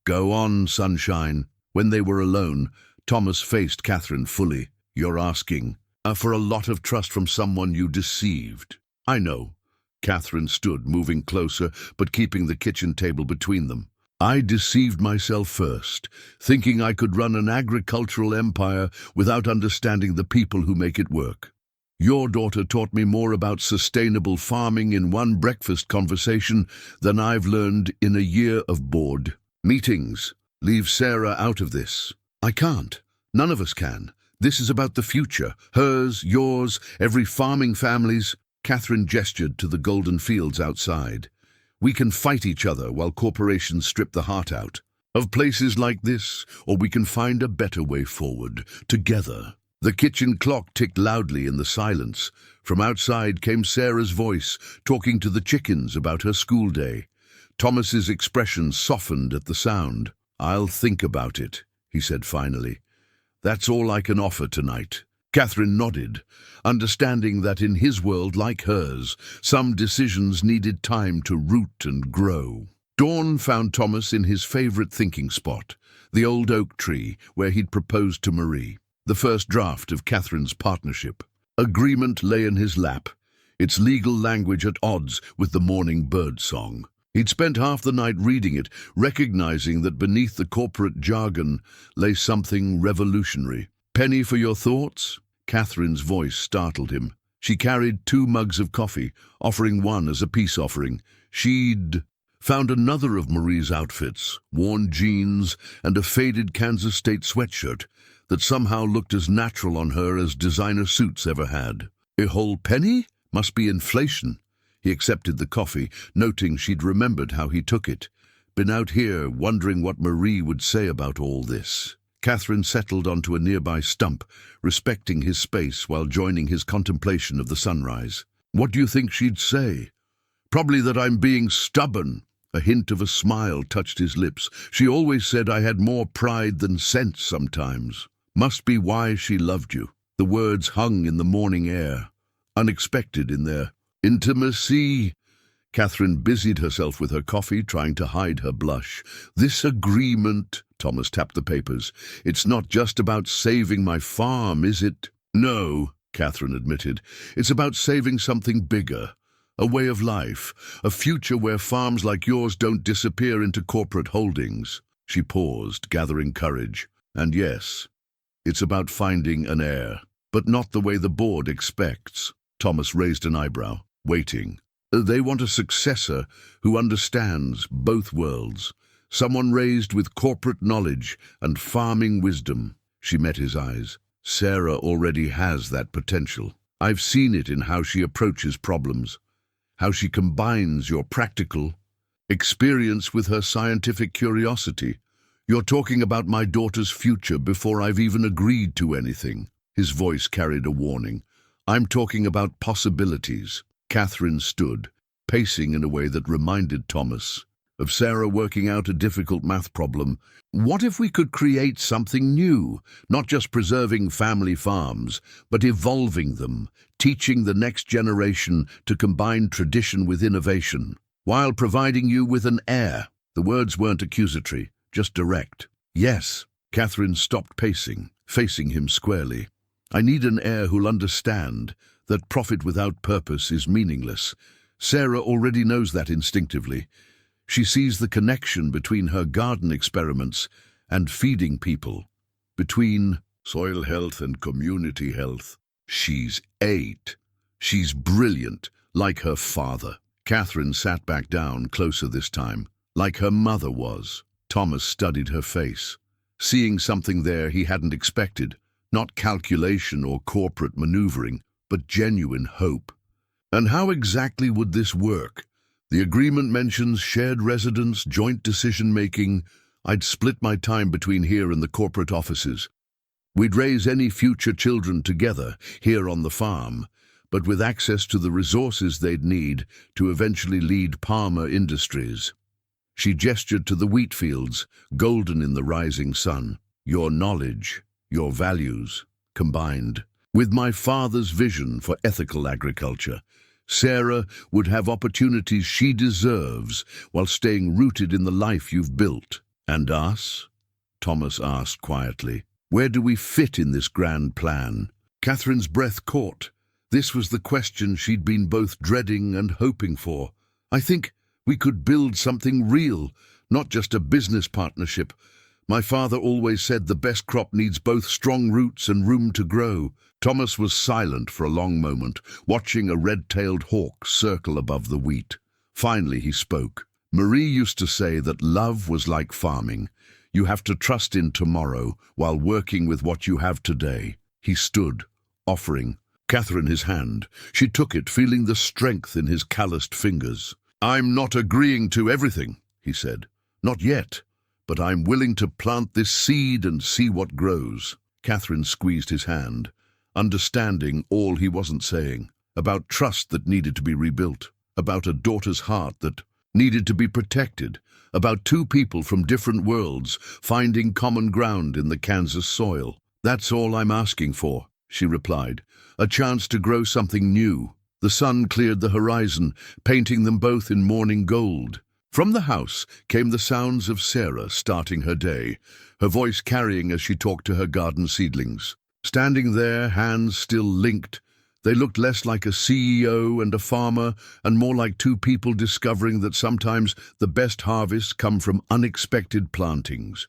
"Go on, sunshine." When they were alone, Thomas faced Catherine fully. "You're asking for a lot of trust from someone you deceived." "I know." Catherine stood, moving closer, but keeping the kitchen table between them. "I deceived myself first, thinking I could run an agricultural empire without understanding the people who make it work. Your daughter taught me more about sustainable farming in one breakfast conversation than I've learned in a year of board meetings. Leave Sarah out of this." "I can't. None of us can. This is about the future. Hers, yours, every farming family's." Catherine gestured to the golden fields outside. "We can fight each other while corporations strip the heart out of places like this, or we can find a better way forward, together." The kitchen clock ticked loudly in the silence. From outside came Sarah's voice, talking to the chickens about her school day. Thomas's expression softened at the sound. "I'll think about it," he said finally. "That's all I can offer tonight." Catherine nodded, understanding that in his world, like hers, some decisions needed time to root and grow. Dawn found Thomas in his favorite thinking spot, the old oak tree where he'd proposed to Marie, the first draft of Catherine's partnership. Agreement lay in his lap, its legal language at odds with the morning bird song. He'd spent half the night reading it, recognizing that beneath the corporate jargon lay something revolutionary. "Penny for your thoughts?" Catherine's voice startled him. She carried 2 mugs of coffee, offering one as a peace offering. She'd found another of Marie's outfits, worn jeans and a faded Kansas State sweatshirt that somehow looked as natural on her as designer suits ever had. "A whole penny? Must be inflation." He accepted the coffee, noting she'd remembered how he took it. "Been out here wondering what Marie would say about all this." Catherine settled onto a nearby stump, respecting his space while joining his contemplation of the sunrise. "What do you think she'd say?" "Probably that I'm being stubborn." A hint of a smile touched his lips. "She always said I had more pride than sense sometimes." "Must be why she loved you." The words hung in the morning air, unexpected in their intimacy. Catherine busied herself with her coffee, trying to hide her blush. "This agreement," Thomas tapped the papers, "it's not just about saving my farm, is it?" "No," Catherine admitted. "It's about saving something bigger. A way of life, a future where farms like yours don't disappear into corporate holdings." She paused, gathering courage. "And yes, it's about finding an heir, but not the way the board expects." Thomas raised an eyebrow, waiting. "They want a successor who understands both worlds, someone raised with corporate knowledge and farming wisdom." She met his eyes. "Sarah already has that potential. I've seen it in how she approaches problems, how she combines your practical experience with her scientific curiosity. You're talking about my daughter's future before I've even agreed to anything." His voice carried a warning. "I'm talking about possibilities." Catherine stood, pacing in a way that reminded Thomas of Sarah working out a difficult math problem. "What if we could create something new, not just preserving family farms, but evolving them, teaching the next generation to combine tradition with innovation, while providing you with an heir?" The words weren't accusatory, just direct. "Yes." Catherine stopped pacing, facing him squarely. "I need an heir who'll understand that profit without purpose is meaningless. Sarah already knows that instinctively. She sees the connection between her garden experiments and feeding people, between soil health and community health. She's 8. She's brilliant, like her father." Catherine sat back down, closer this time, like her mother was. Thomas studied her face, seeing something there he hadn't expected, not calculation or corporate maneuvering, but genuine hope. "And how exactly would this work?" "The agreement mentions shared residence, joint decision-making. I'd split my time between here and the corporate offices. We'd raise any future children together, here on the farm, but with access to the resources they'd need to eventually lead Palmer Industries." She gestured to the wheat fields, golden in the rising sun. your knowledge, your values, combined. With my father's vision for ethical agriculture, Sarah would have opportunities she deserves while staying rooted in the life you've built. And us? Thomas asked quietly. Where do we fit in this grand plan? Catherine's breath caught. This was the question she'd been both dreading and hoping for. I think we could build something real, not just a business partnership. My father always said the best crop needs both strong roots and room to grow. Thomas was silent for a long moment, watching a red-tailed hawk circle above the wheat. Finally he spoke. Marie used to say that love was like farming. You have to trust in tomorrow while working with what you have today. He stood, offering Catherine his hand. She took it, feeling the strength in his calloused fingers. I'm not agreeing to everything, he said. Not yet, but I'm willing to plant this seed and see what grows. Catherine squeezed his hand, understanding all he wasn't saying, about trust that needed to be rebuilt, about a daughter's heart that needed to be protected, about two people from different worlds finding common ground in the Kansas soil. That's all I'm asking for, she replied, a chance to grow something new. The sun cleared the horizon, painting them both in morning gold. From the house came the sounds of Sarah starting her day, her voice carrying as she talked to her garden seedlings. Standing there, hands still linked, they looked less like a CEO and a farmer and more like two people discovering that sometimes the best harvests come from unexpected plantings.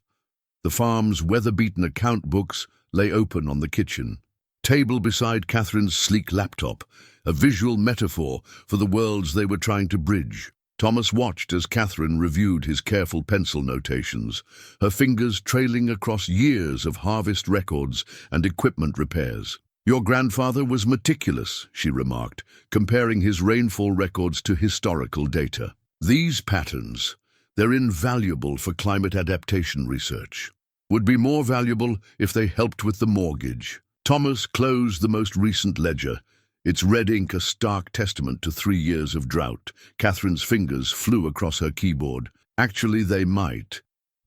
The farm's weather-beaten account books lay open on the kitchen table beside Catherine's sleek laptop, a visual metaphor for the worlds they were trying to bridge. Thomas watched as Catherine reviewed his careful pencil notations, her fingers trailing across years of harvest records and equipment repairs. Your grandfather was meticulous, she remarked, comparing his rainfall records to historical data. These patterns, they're invaluable for climate adaptation research. Would be more valuable if they helped with the mortgage. Thomas closed the most recent ledger, its red ink a stark testament to 3 years of drought. Catherine's fingers flew across her keyboard. Actually, they might.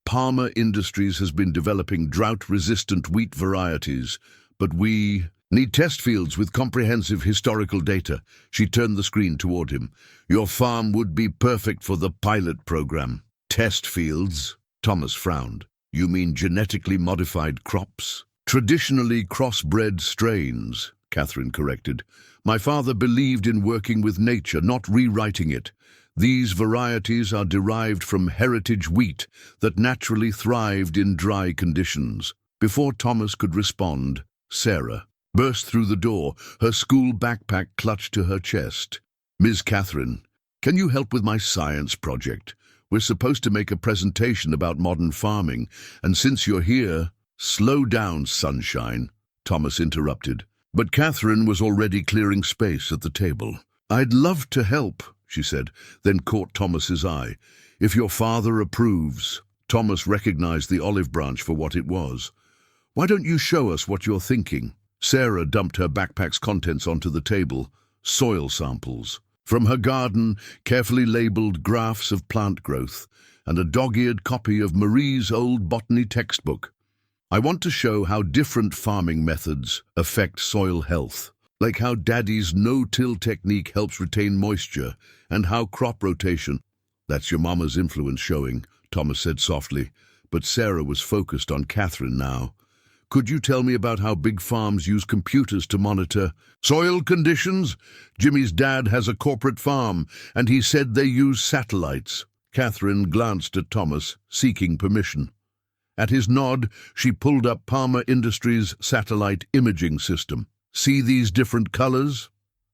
Palmer Industries has been developing drought-resistant wheat varieties, but we need test fields with comprehensive historical data. She turned the screen toward him. Your farm would be perfect for the pilot program. Test fields? Thomas frowned. You mean genetically modified crops? Traditionally crossbred strains, Catherine corrected. My father believed in working with nature, not rewriting it. These varieties are derived from heritage wheat that naturally thrived in dry conditions. Before Thomas could respond, Sarah burst through the door, her school backpack clutched to her chest. Ms. Catherine, can you help with my science project? We're supposed to make a presentation about modern farming, and since you're here... Slow down, sunshine, Thomas interrupted. But Catherine was already clearing space at the table. I'd love to help, she said, then caught Thomas's eye. If your father approves. Thomas recognized the olive branch for what it was. Why don't you show us what you're thinking? Sarah dumped her backpack's contents onto the table. Soil samples. From her garden, carefully labeled graphs of plant growth, and a dog-eared copy of Marie's old botany textbook. I want to show how different farming methods affect soil health, like how Daddy's no-till technique helps retain moisture, and how crop rotation... That's your mama's influence showing, Thomas said softly, but Sarah was focused on Catherine now. Could you tell me about how big farms use computers to monitor soil conditions? Jimmy's dad has a corporate farm, and he said they use satellites. Catherine glanced at Thomas, seeking permission. At his nod, she pulled up Palmer Industries' satellite imaging system. See these different colors?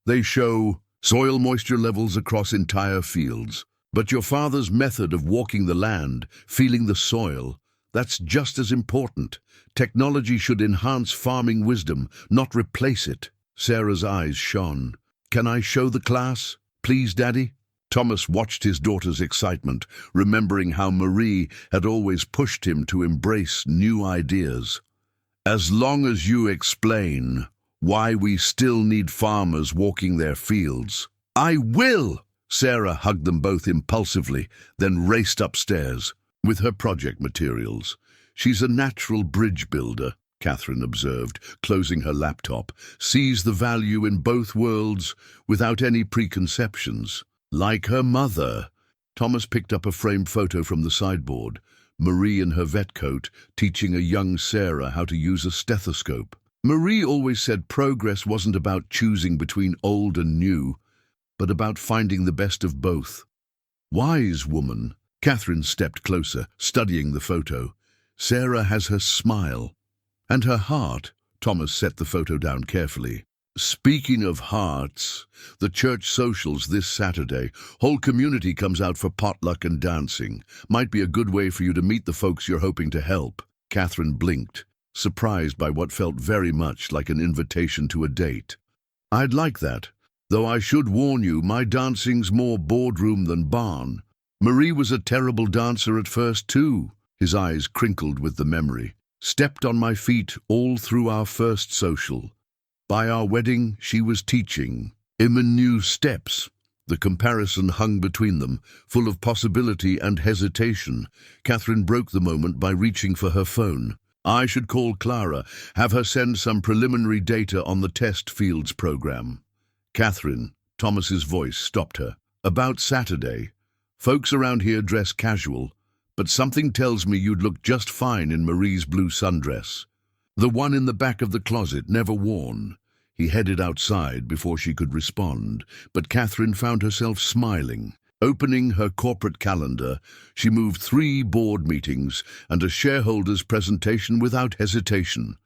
They show soil moisture levels across entire fields. But your father's method of walking the land, feeling the soil, that's just as important. Technology should enhance farming wisdom, not replace it. Sarah's eyes shone. Can I show the class? Please, Daddy? Thomas watched his daughter's excitement, remembering how Marie had always pushed him to embrace new ideas. As long as you explain why we still need farmers walking their fields. I will! Sarah hugged them both impulsively, then raced upstairs with her project materials. She's a natural bridge builder, Catherine observed, closing her laptop, sees the value in both worlds without any preconceptions. Like her mother. Thomas picked up a framed photo from the sideboard. Marie in her vet coat, teaching a young Sarah how to use a stethoscope. Marie always said progress wasn't about choosing between old and new, but about finding the best of both. Wise woman. Catherine stepped closer, studying the photo. Sarah has her smile. And her heart. Thomas set the photo down carefully. Speaking of hearts, the church socials this Saturday. Whole community comes out for potluck and dancing. Might be a good way for you to meet the folks you're hoping to help. Catherine blinked, surprised by what felt very much like an invitation to a date. I'd like that, though I should warn you, my dancing's more boardroom than barn. Marie was a terrible dancer at first too. His eyes crinkled with the memory. Stepped on my feet all through our first social. By our wedding, she was teaching. Im new steps. The comparison hung between them, full of possibility and hesitation. Catherine broke the moment by reaching for her phone. I should call Clara, have her send some preliminary data on the test fields program. Catherine, Thomas's voice stopped her. About Saturday. Folks around here dress casual, but something tells me you'd look just fine in Marie's blue sundress. The one in the back of the closet, never worn. He headed outside before she could respond, but Catherine found herself smiling. Opening her corporate calendar, she moved 3 board meetings and a shareholders' presentation without hesitation.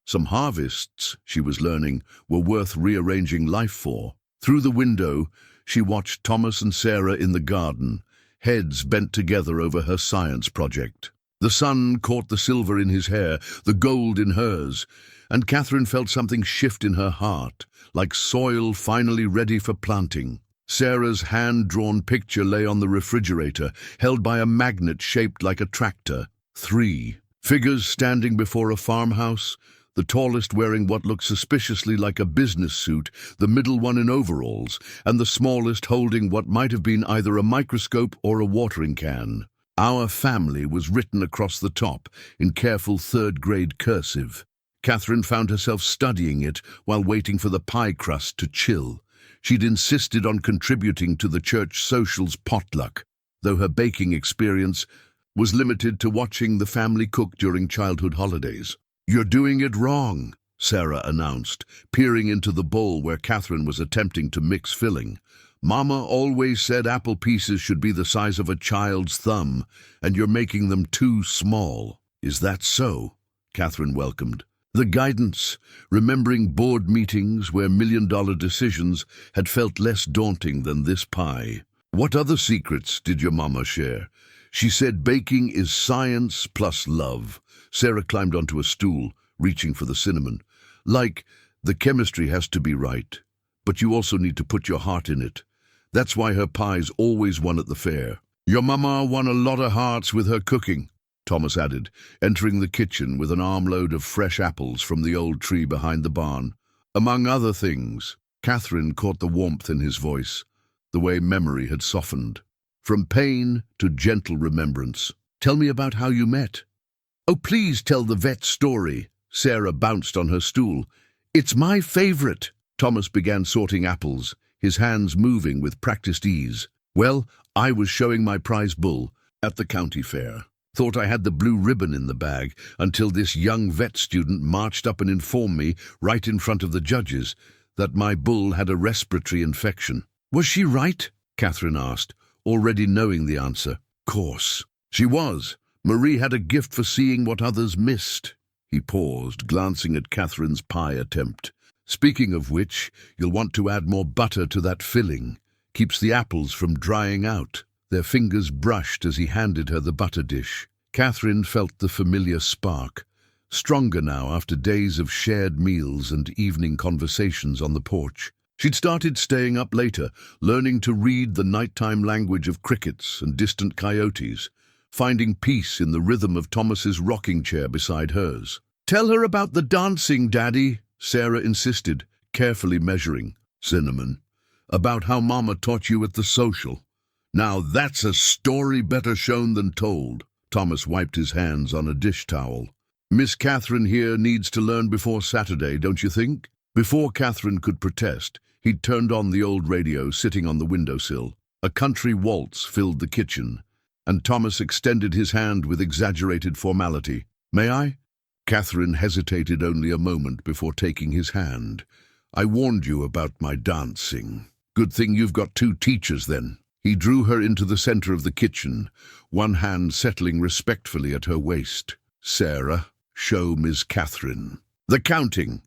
Some harvests, she was learning, were worth rearranging life for. Through the window, she watched Thomas and Sarah in the garden, heads bent together over her science project. The sun caught the silver in his hair, the gold in hers, and Catherine felt something shift in her heart, like soil finally ready for planting. Sarah's hand-drawn picture lay on the refrigerator, held by a magnet shaped like a tractor. 3 figures standing before a farmhouse, the tallest wearing what looked suspiciously like a business suit, the middle one in overalls, and the smallest holding what might have been either a microscope or a watering can. Our family was written across the top, in careful third-grade cursive. Catherine found herself studying it while waiting for the pie crust to chill. She'd insisted on contributing to the church social's potluck, though her baking experience was limited to watching the family cook during childhood holidays. You're doing it wrong, Sarah announced, peering into the bowl where Catherine was attempting to mix filling. Mama always said apple pieces should be the size of a child's thumb, and you're making them too small. Is that so? Catherine welcomed the guidance, remembering board meetings where million-dollar decisions had felt less daunting than this pie. What other secrets did your mama share? She said baking is science plus love. Sarah climbed onto a stool, reaching for the cinnamon. Like, the chemistry has to be right, but you also need to put your heart in it. That's why her pies always won at the fair. Your mama won a lot of hearts with her cooking, Thomas added, entering the kitchen with an armload of fresh apples from the old tree behind the barn. Among other things. Catherine caught the warmth in his voice, the way memory had softened. From pain to gentle remembrance. Tell me about how you met. Oh, please tell the vet story. Sarah bounced on her stool. It's my favorite. Thomas began sorting apples, his hands moving with practiced ease. Well, I was showing my prize bull at the county fair. Thought I had the blue ribbon in the bag until this young vet student marched up and informed me, right in front of the judges, that my bull had a respiratory infection. Was she right? Catherine asked, already knowing the answer. Course. She was. Marie had a gift for seeing what others missed. He paused, glancing at Catherine's pie attempt. Speaking of which, you'll want to add more butter to that filling. Keeps the apples from drying out. Their fingers brushed as he handed her the butter dish. Catherine felt the familiar spark, stronger now after days of shared meals and evening conversations on the porch. She'd started staying up later, learning to read the nighttime language of crickets and distant coyotes, finding peace in the rhythm of Thomas's rocking chair beside hers. Tell her about the dancing, Daddy, Sarah insisted, carefully measuring. Cinnamon. About how Mama taught you at the social. Now that's a story better shown than told. Thomas wiped his hands on a dish towel. Miss Catherine here needs to learn before Saturday, don't you think? Before Catherine could protest, he'd turned on the old radio sitting on the windowsill. A country waltz filled the kitchen, and Thomas extended his hand with exaggerated formality. May I? Catherine hesitated only a moment before taking his hand. I warned you about my dancing. Good thing you've got two teachers then. He drew her into the center of the kitchen, one hand settling respectfully at her waist. Sarah, show Miss Catherine. The counting.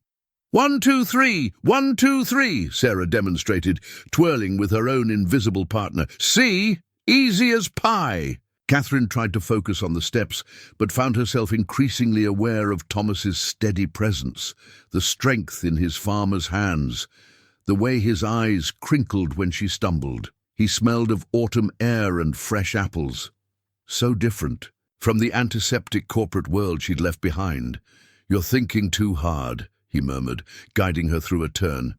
1, 2, 3, 1, 2, 3, Sarah demonstrated, twirling with her own invisible partner. See? Easy as pie. Catherine tried to focus on the steps, but found herself increasingly aware of Thomas's steady presence, the strength in his farmer's hands, the way his eyes crinkled when she stumbled. He smelled of autumn air and fresh apples. So different from the antiseptic corporate world she'd left behind. You're thinking too hard, he murmured, guiding her through a turn.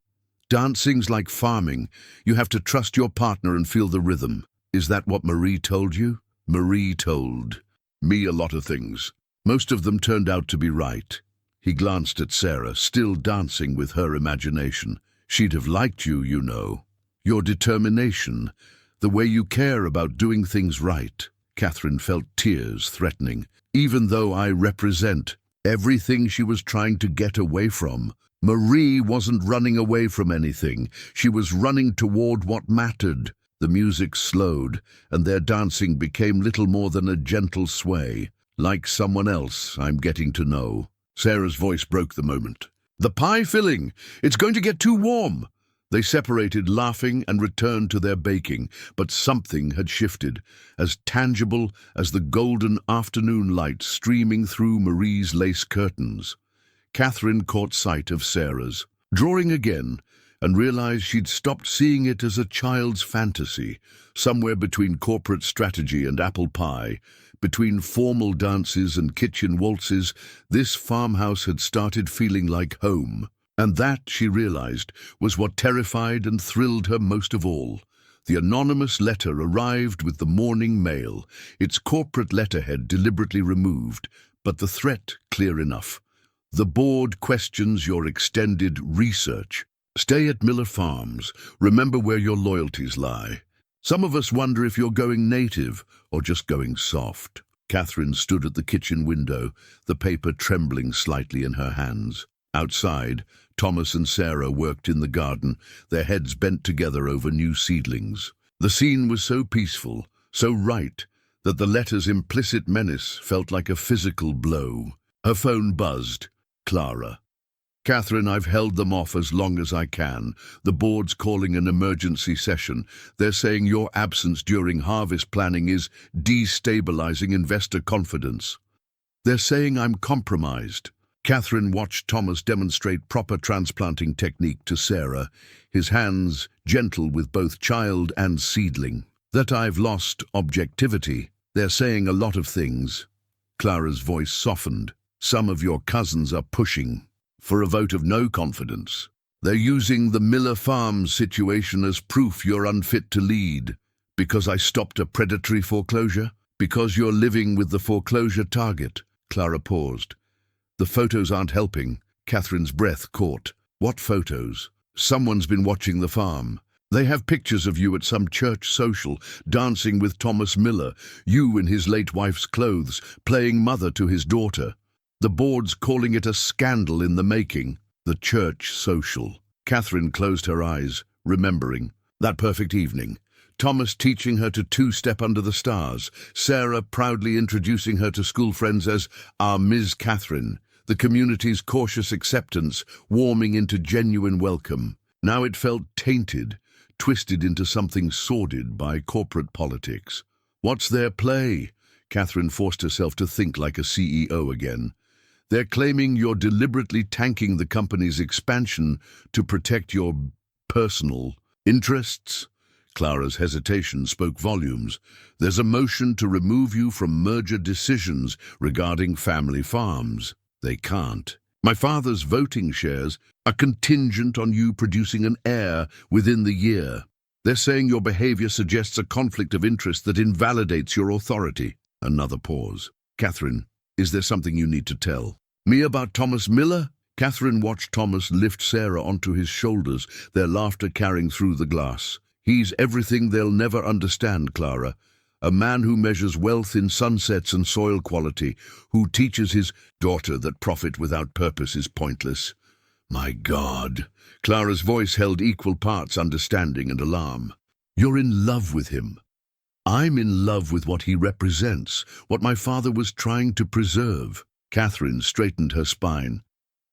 Dancing's like farming. You have to trust your partner and feel the rhythm. Is that what Marie told you? Marie told me a lot of things. Most of them turned out to be right. He glanced at Sarah, still dancing with her imagination. She'd have liked you, you know. Your determination, the way you care about doing things right. Catherine felt tears threatening. Even though I represent everything she was trying to get away from, Marie wasn't running away from anything. She was running toward what mattered. The music slowed, and their dancing became little more than a gentle sway. Like someone else I'm getting to know. Sarah's voice broke the moment. The pie filling! It's going to get too warm! They separated, laughing, and returned to their baking, but something had shifted, as tangible as the golden afternoon light streaming through Marie's lace curtains. Catherine caught sight of Sarah's, drawing again, and realized she'd stopped seeing it as a child's fantasy, somewhere between corporate strategy and apple pie, between formal dances and kitchen waltzes. This farmhouse had started feeling like home. And that, she realized, was what terrified and thrilled her most of all. The anonymous letter arrived with the morning mail, its corporate letterhead deliberately removed, but the threat clear enough. The board questions your extended research. Stay at Miller Farms. Remember where your loyalties lie. Some of us wonder if you're going native or just going soft. Catherine stood at the kitchen window, the paper trembling slightly in her hands. Outside, Thomas and Sarah worked in the garden, their heads bent together over new seedlings. The scene was so peaceful, so right, that the letter's implicit menace felt like a physical blow. Her phone buzzed. Clara. Catherine, I've held them off as long as I can. The board's calling an emergency session. They're saying your absence during harvest planning is destabilizing investor confidence. They're saying I'm compromised. Catherine watched Thomas demonstrate proper transplanting technique to Sarah, his hands gentle with both child and seedling. That I've lost objectivity. They're saying a lot of things. Clara's voice softened. Some of your cousins are pushing for a vote of no confidence. They're using the Miller Farms situation as proof you're unfit to lead. Because I stopped a predatory foreclosure? Because you're living with the foreclosure target? Clara paused. The photos aren't helping. Catherine's breath caught. What photos? Someone's been watching the farm. They have pictures of you at some church social, dancing with Thomas Miller, you in his late wife's clothes, playing mother to his daughter. The board's calling it a scandal in the making. The church social. Catherine closed her eyes, remembering that perfect evening. Thomas teaching her to two-step under the stars, Sarah proudly introducing her to school friends as our Ms. Catherine, the community's cautious acceptance warming into genuine welcome. Now it felt tainted, twisted into something sordid by corporate politics. What's their play? Catherine forced herself to think like a CEO again. They're claiming you're deliberately tanking the company's expansion to protect your personal interests. Clara's hesitation spoke volumes. There's a motion to remove you from merger decisions regarding family farms. They can't. My father's voting shares are contingent on you producing an heir within the year. They're saying your behavior suggests a conflict of interest that invalidates your authority. Another pause. Catherine, is there something you need to tell me about Thomas Miller? Catherine watched Thomas lift Sarah onto his shoulders, their laughter carrying through the glass. He's everything they'll never understand, Clara. A man who measures wealth in sunsets and soil quality, who teaches his daughter that profit without purpose is pointless. My God. Clara's voice held equal parts understanding and alarm. You're in love with him. I'm in love with what he represents, what my father was trying to preserve. Catherine straightened her spine.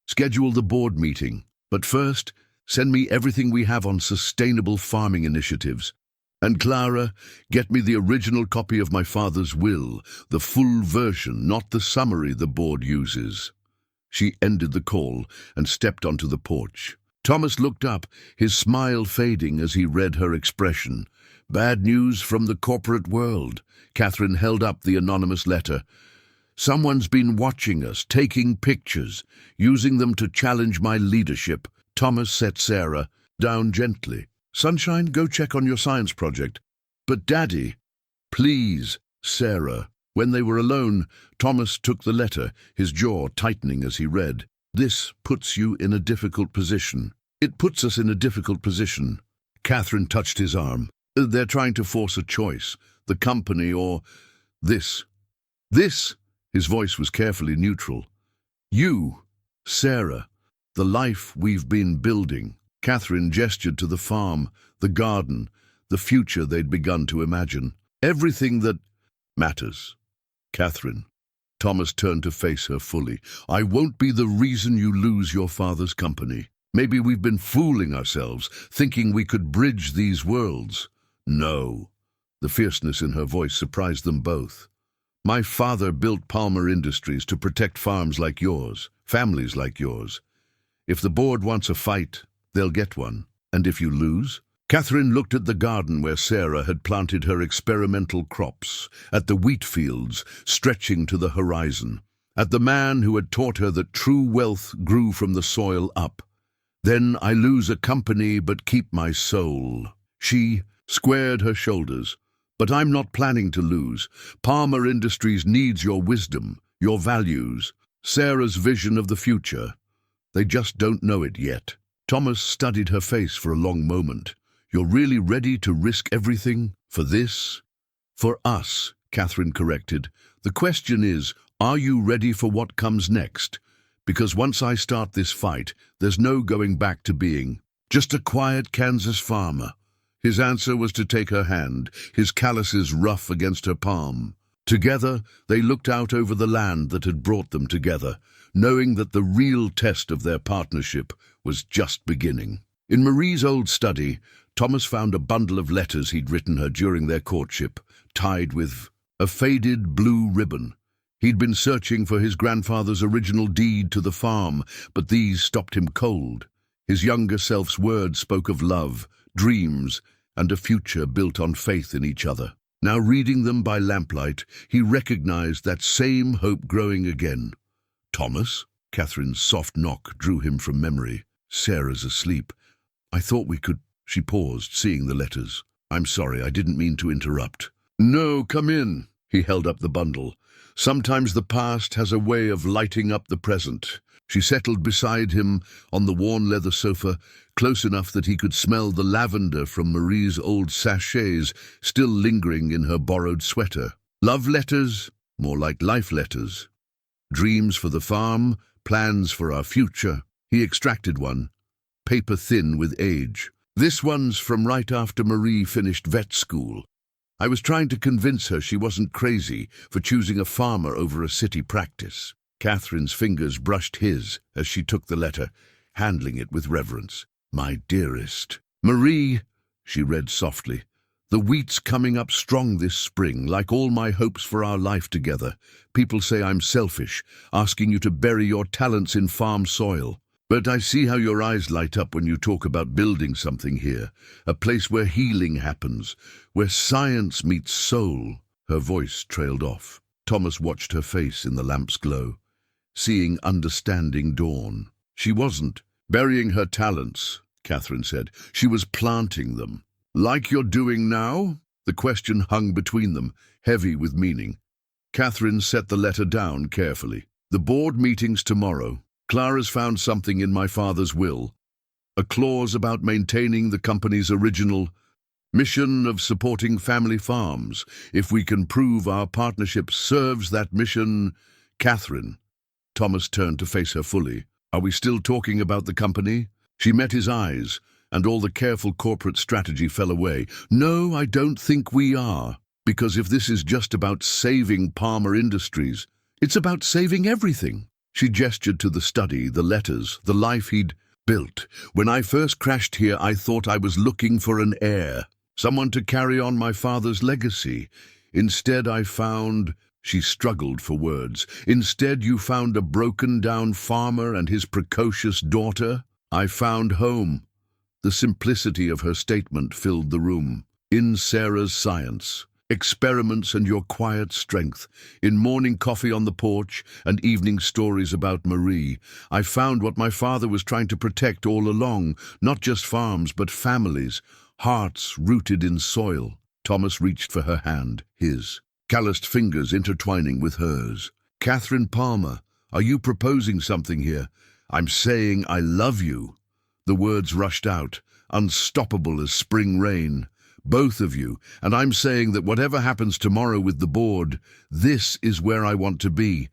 Schedule the board meeting, but first, send me everything we have on sustainable farming initiatives. And Clara, get me the original copy of my father's will, the full version, not the summary the board uses. She ended the call and stepped onto the porch. Thomas looked up, his smile fading as he read her expression. Bad news from the corporate world. Catherine held up the anonymous letter. Someone's been watching us, taking pictures, using them to challenge my leadership. Thomas set Sarah down gently. Sunshine, go check on your science project. But Daddy, please, Sarah. When they were alone, Thomas took the letter, his jaw tightening as he read. This puts you in a difficult position. It puts us in a difficult position. Catherine touched his arm. They're trying to force a choice. The company or this. This, his voice was carefully neutral. You, Sarah, the life we've been building. Catherine gestured to the farm, the garden, the future they'd begun to imagine. Everything that matters. Catherine. Thomas turned to face her fully. I won't be the reason you lose your father's company. Maybe we've been fooling ourselves, thinking we could bridge these worlds. No. The fierceness in her voice surprised them both. My father built Palmer Industries to protect farms like yours, families like yours. If the board wants a fight, they'll get one. And if you lose? Catherine looked at the garden where Sarah had planted her experimental crops, at the wheat fields stretching to the horizon, at the man who had taught her that true wealth grew from the soil up. Then I lose a company but keep my soul. She squared her shoulders. But I'm not planning to lose. Palmer Industries needs your wisdom, your values, Sarah's vision of the future. They just don't know it yet. Thomas studied her face for a long moment. You're really ready to risk everything for this? For us, Catherine corrected. The question is, are you ready for what comes next? Because once I start this fight, there's no going back to being just a quiet Kansas farmer. His answer was to take her hand, his calluses rough against her palm. Together, they looked out over the land that had brought them together, knowing that the real test of their partnership was just beginning. In Marie's old study, Thomas found a bundle of letters he'd written her during their courtship, tied with a faded blue ribbon. He'd been searching for his grandfather's original deed to the farm, but these stopped him cold. His younger self's words spoke of love, dreams, and a future built on faith in each other. Now reading them by lamplight, he recognized that same hope growing again. Thomas? Catherine's soft knock drew him from memory. Sarah's asleep. I thought we could... She paused, seeing the letters. I'm sorry, I didn't mean to interrupt. No, come in. He held up the bundle. Sometimes the past has a way of lighting up the present. She settled beside him on the worn leather sofa, close enough that he could smell the lavender from Marie's old sachets still lingering in her borrowed sweater. Love letters, more like life letters. Dreams for the farm, plans for our future. He extracted one, paper thin with age. This one's from right after Marie finished vet school. I was trying to convince her she wasn't crazy for choosing a farmer over a city practice. Catherine's fingers brushed his as she took the letter, handling it with reverence. My dearest. Marie, she read softly, the wheat's coming up strong this spring, like all my hopes for our life together. People say I'm selfish, asking you to bury your talents in farm soil. But I see how your eyes light up when you talk about building something here, a place where healing happens, where science meets soul. Her voice trailed off. Thomas watched her face in the lamp's glow, seeing understanding dawn. She wasn't burying her talents, Catherine said. She was planting them. Like you're doing now? The question hung between them, heavy with meaning. Catherine set the letter down carefully. The board meeting's tomorrow. Clara's found something in my father's will. A clause about maintaining the company's original mission of supporting family farms. If we can prove our partnership serves that mission, Catherine. Thomas turned to face her fully. Are we still talking about the company? She met his eyes, and all the careful corporate strategy fell away. No, I don't think we are. Because if this is just about saving Palmer Industries, it's about saving everything. She gestured to the study, the letters, the life he'd built. When I first crashed here, I thought I was looking for an heir, someone to carry on my father's legacy. Instead, I found... She struggled for words. Instead, you found a broken-down farmer and his precocious daughter? I found home. The simplicity of her statement filled the room. In Sarah's science, experiments and your quiet strength, in morning coffee on the porch and evening stories about Marie, I found what my father was trying to protect all along, not just farms but families, hearts rooted in soil. Thomas reached for her hand, his calloused fingers intertwining with hers. Catherine Palmer, are you proposing something here? I'm saying I love you. The words rushed out, unstoppable as spring rain. Both of you, and I'm saying that whatever happens tomorrow with the board, this is where I want to be.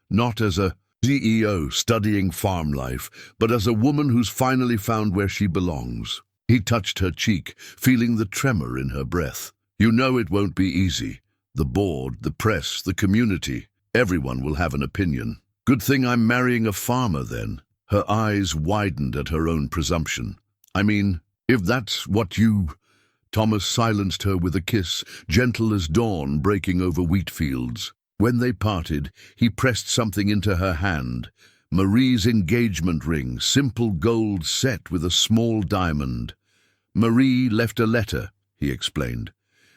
Not as a CEO studying farm life, but as a woman who's finally found where she belongs. He touched her cheek, feeling the tremor in her breath. You know it won't be easy. The board, the press, the community, everyone will have an opinion. Good thing I'm marrying a farmer then. Her eyes widened at her own presumption. I mean, if that's what you... Thomas silenced her with a kiss, gentle as dawn breaking over wheat fields. When they parted, he pressed something into her hand. Marie's engagement ring, simple gold set with a small diamond. Marie left a letter, he explained.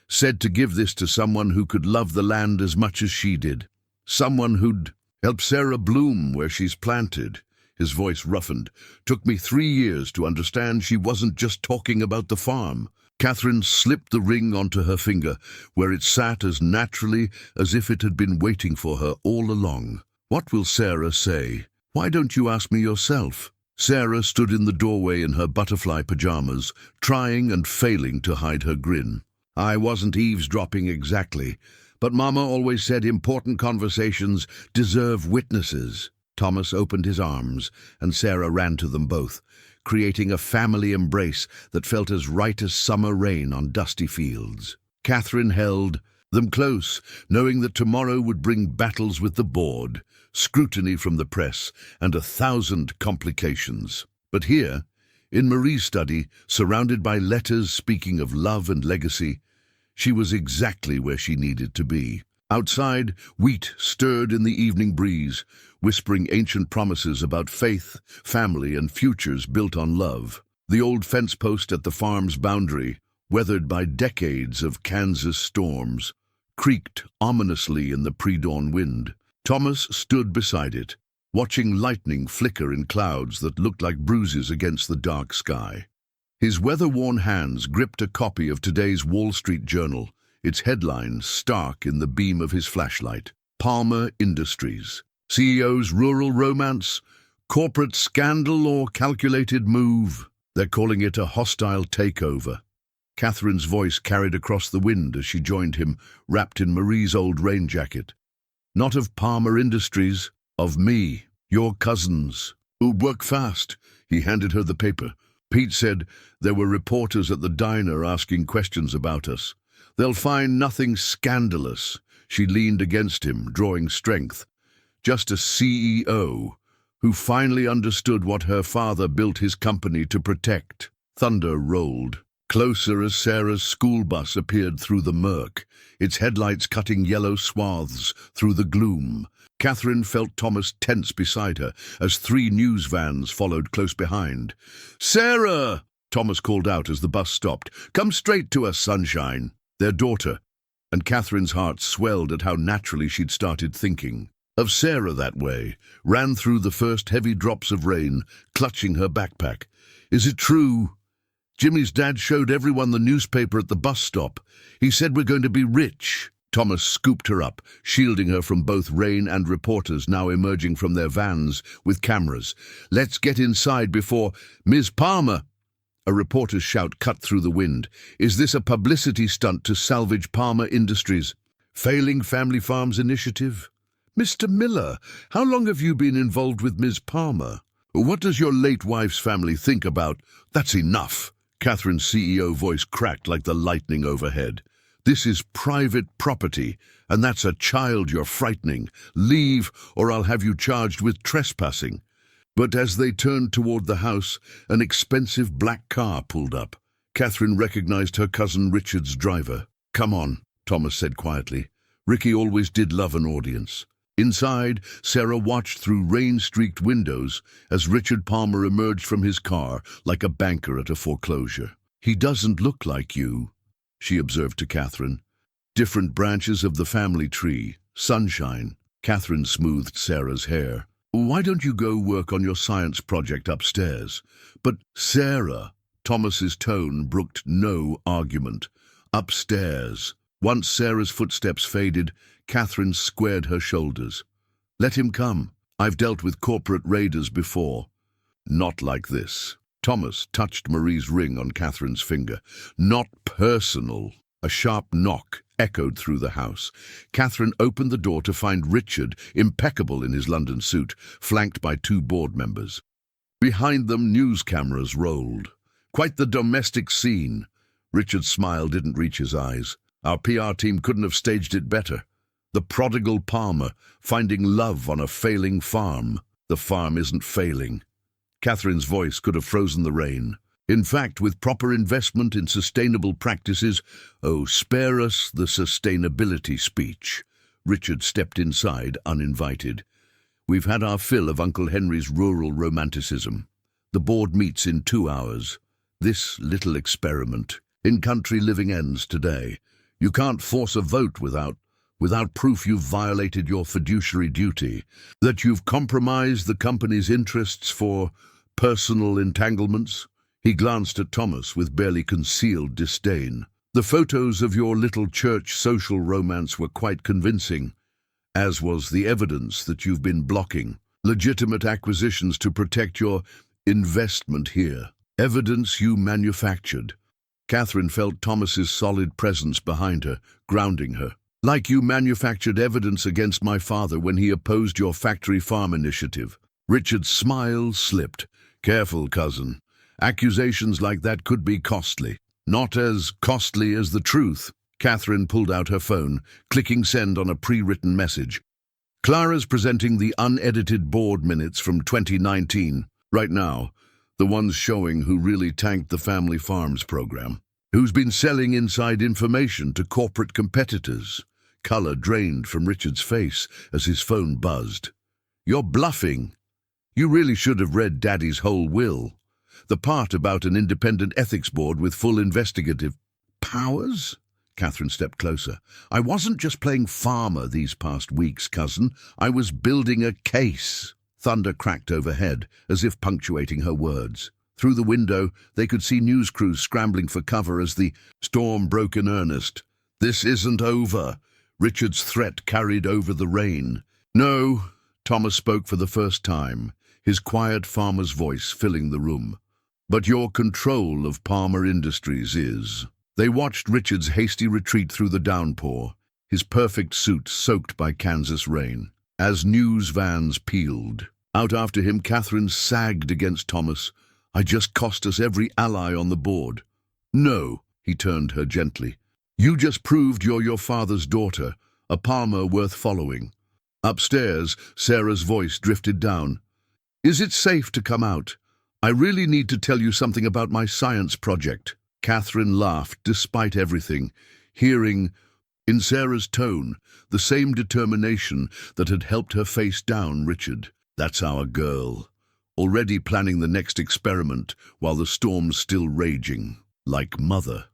Said to give this to someone who could love the land as much as she did. Someone who'd help Sarah bloom where she's planted. His voice roughened. Took me 3 years to understand she wasn't just talking about the farm. Catherine slipped the ring onto her finger, where it sat as naturally as if it had been waiting for her all along. What will Sarah say? Why don't you ask me yourself? Sarah stood in the doorway in her butterfly pajamas, trying and failing to hide her grin. I wasn't eavesdropping exactly, but Mama always said important conversations deserve witnesses. Thomas opened his arms, and Sarah ran to them both, creating a family embrace that felt as right as summer rain on dusty fields. Catherine held them close, knowing that tomorrow would bring battles with the board, scrutiny from the press, and 1,000 complications. But here, in Marie's study, surrounded by letters speaking of love and legacy, she was exactly where she needed to be. Outside, wheat stirred in the evening breeze, whispering ancient promises about faith, family, and futures built on love. The old fence post at the farm's boundary, weathered by decades of Kansas storms, creaked ominously in the pre-dawn wind. Thomas stood beside it, watching lightning flicker in clouds that looked like bruises against the dark sky. His weather-worn hands gripped a copy of today's Wall Street Journal, its headline stark in the beam of his flashlight. Palmer Industries. CEO's rural romance, corporate scandal or calculated move. They're calling it a hostile takeover. Catherine's voice carried across the wind as she joined him, wrapped in Marie's old rain jacket. Not of Palmer Industries, of me, your cousins. Who work fast. He handed her the paper. Pete said there were reporters at the diner asking questions about us. They'll find nothing scandalous. She leaned against him, drawing strength. Just a CEO who finally understood what her father built his company to protect. Thunder rolled. Closer as Sarah's school bus appeared through the murk, its headlights cutting yellow swaths through the gloom. Catherine felt Thomas tense beside her as 3 news vans followed close behind. "Sarah!" Thomas called out as the bus stopped. "Come straight to us, sunshine." Their daughter, and Catherine's heart swelled at how naturally she'd started thinking of Sarah that way, ran through the first heavy drops of rain, clutching her backpack. "Is it true? Jimmy's dad showed everyone the newspaper at the bus stop. He said we're going to be rich." Thomas scooped her up, shielding her from both rain and reporters now emerging from their vans with cameras. "Let's get inside before— Ms. Palmer!" A reporter's shout cut through the wind. "Is this a publicity stunt to salvage Palmer Industries' failing family farms initiative?" "Mr. Miller, how long have you been involved with Ms. Palmer? What does your late wife's family think about—" "That's enough!" Catherine's CEO voice cracked like the lightning overhead. "This is private property, and that's a child you're frightening. Leave, or I'll have you charged with trespassing." But as they turned toward the house, an expensive black car pulled up. Catherine recognized her cousin Richard's driver. "Come on," Thomas said quietly. Ricky always did love an audience. Inside, Sarah watched through rain-streaked windows as Richard Palmer emerged from his car like a banker at a foreclosure. "He doesn't look like you," she observed to Catherine. "Different branches of the family tree. Sunshine." Catherine smoothed Sarah's hair. "Why don't you go work on your science project upstairs?" "But Sarah," Thomas's tone brooked no argument. "Upstairs." Once Sarah's footsteps faded, Catherine squared her shoulders. "Let him come. I've dealt with corporate raiders before." "Not like this." Thomas touched Marie's ring on Catherine's finger. "Not personal." A sharp knock echoed through the house. Catherine opened the door to find Richard, impeccable in his London suit, flanked by two board members. Behind them, news cameras rolled. Quite the domestic scene. Richard's smile didn't reach his eyes. "Our PR team couldn't have staged it better. The prodigal Palmer, finding love on a failing farm." "The farm isn't failing." Catherine's voice could have frozen the rain. "In fact, with proper investment in sustainable practices—" "Oh, spare us the sustainability speech." Richard stepped inside, uninvited. "We've had our fill of Uncle Henry's rural romanticism. The board meets in 2 hours. This little experiment in country living ends today. You can't force a vote without proof you've violated your fiduciary duty, that you've compromised the company's interests for personal entanglements." He glanced at Thomas with barely concealed disdain. "The photos of your little church social romance were quite convincing, as was the evidence that you've been blocking legitimate acquisitions to protect your investment here. Evidence you manufactured." Catherine felt Thomas's solid presence behind her, grounding her. "Like you manufactured evidence against my father when he opposed your factory farm initiative." Richard's smile slipped. "Careful, cousin. Accusations like that could be costly." "Not as costly as the truth." Catherine pulled out her phone, clicking send on a pre-written message. "Clara's presenting the unedited board minutes from 2019. Right now, the ones showing who really tanked the family farms program. Who's been selling inside information to corporate competitors." Color drained from Richard's face as his phone buzzed. "You're bluffing. You really should have read Daddy's whole will. The part about an independent ethics board with full investigative powers?" Catherine stepped closer. "I wasn't just playing farmer these past weeks, cousin. I was building a case." Thunder cracked overhead, as if punctuating her words. Through the window, they could see news crews scrambling for cover as the storm broke in earnest. "This isn't over." Richard's threat carried over the rain. "No," Thomas spoke for the first time, his quiet farmer's voice filling the room. "But your control of Palmer Industries is." They watched Richard's hasty retreat through the downpour, his perfect suit soaked by Kansas rain. As news vans peeled out after him, Catherine sagged against Thomas. "I just cost us every ally on the board." "No," he turned her gently. "You just proved you're your father's daughter, a Palmer worth following." Upstairs, Sarah's voice drifted down. "Is it safe to come out? I really need to tell you something about my science project." Catherine laughed despite everything, hearing in Sarah's tone the same determination that had helped her face down Richard. "That's our girl, already planning the next experiment while the storm's still raging. Like mother,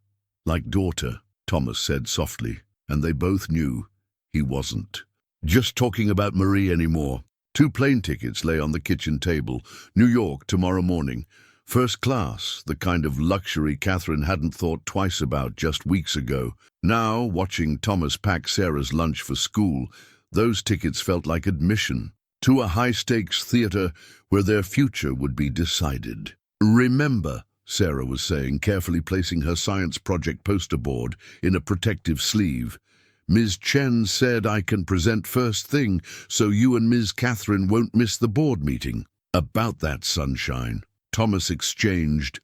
like daughter," Thomas said softly, and they both knew he wasn't just talking about Marie anymore. 2 plane tickets lay on the kitchen table. New York tomorrow morning. First class, the kind of luxury Catherine hadn't thought twice about just weeks ago. Now, watching Thomas pack Sarah's lunch for school, those tickets felt like admission to a high-stakes theater where their future would be decided. "Remember," Sarah was saying, carefully placing her science project poster board in a protective sleeve, "Ms. Chen said I can present first thing, so you and Ms. Catherine won't miss the board meeting." "About that, sunshine," Thomas exchanged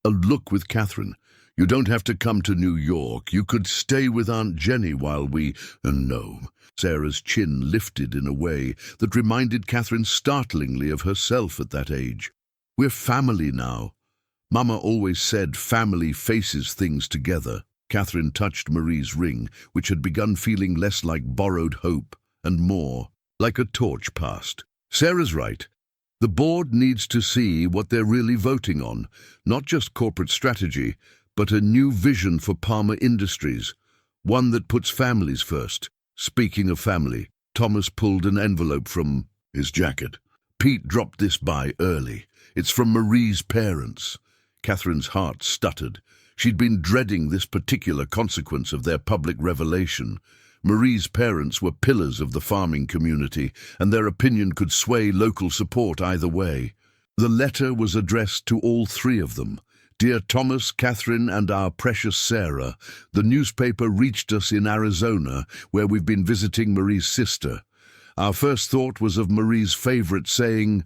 a look with Catherine. "You don't have to come to New York. You could stay with Aunt Jenny while we—" "No." Sarah's chin lifted in a way that reminded Catherine startlingly of herself at that age. "We're family now. Mama always said family faces things together." Catherine touched Marie's ring, which had begun feeling less like borrowed hope and more like a torch passed. "Sarah's right. The board needs to see what they're really voting on, not just corporate strategy, but a new vision for Palmer Industries, one that puts families first." Speaking of family, Thomas pulled an envelope from his jacket. "Pete dropped this by early. It's from Marie's parents." Catherine's heart stuttered. She'd been dreading this particular consequence of their public revelation. Marie's parents were pillars of the farming community, and their opinion could sway local support either way. The letter was addressed to all three of them. "Dear Thomas, Catherine, and our precious Sarah, the newspaper reached us in Arizona, where we've been visiting Marie's sister. Our first thought was of Marie's favorite saying,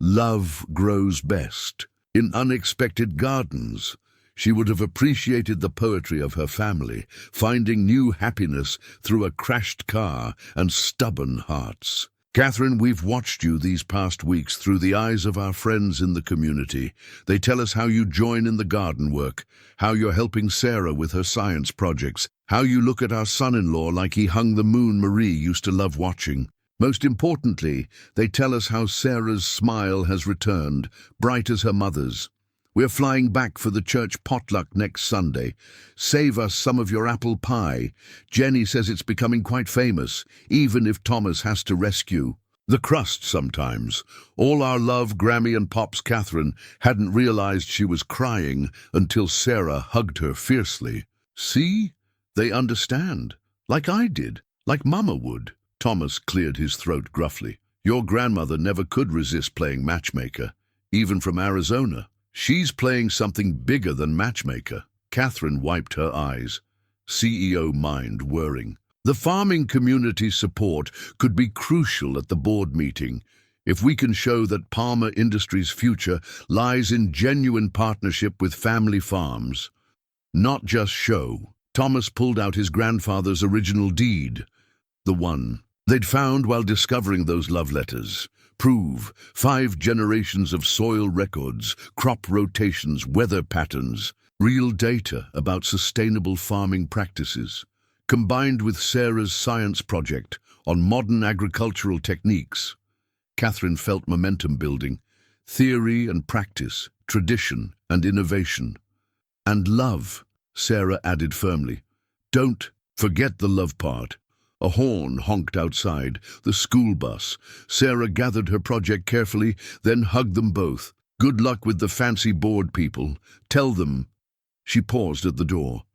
'Love grows best in unexpected gardens.' She would have appreciated the poetry of her family, finding new happiness through a crashed car and stubborn hearts. Catherine, we've watched you these past weeks through the eyes of our friends in the community. They tell us how you join in the garden work, how you're helping Sarah with her science projects, how you look at our son-in-law like he hung the moon Marie used to love watching. Most importantly, they tell us how Sarah's smile has returned, bright as her mother's. We're flying back for the church potluck next Sunday. Save us some of your apple pie. Jenny says it's becoming quite famous, even if Thomas has to rescue the crust sometimes. All our love, Grammy and Pops. Catherine hadn't realized she was crying until Sarah hugged her fiercely. "See? They understand. Like I did. Like Mama would." Thomas cleared his throat gruffly. "Your grandmother never could resist playing matchmaker, even from Arizona. She's playing something bigger than matchmaker." Catherine wiped her eyes, CEO mind whirring. "The farming community's support could be crucial at the board meeting. If we can show that Palmer Industries' future lies in genuine partnership with family farms. Not just show." Thomas pulled out his grandfather's original deed, the one they'd found while discovering those love letters. Prove 5 generations of soil records, crop rotations, weather patterns, real data about sustainable farming practices, combined with Sarah's science project on modern agricultural techniques. Catherine felt momentum building, theory and practice, tradition and innovation. "And love," Sarah added firmly. "Don't forget the love part." A horn honked outside, the school bus. Sarah gathered her project carefully, then hugged them both. "Good luck with the fancy board, people. Tell them—" She paused at the door.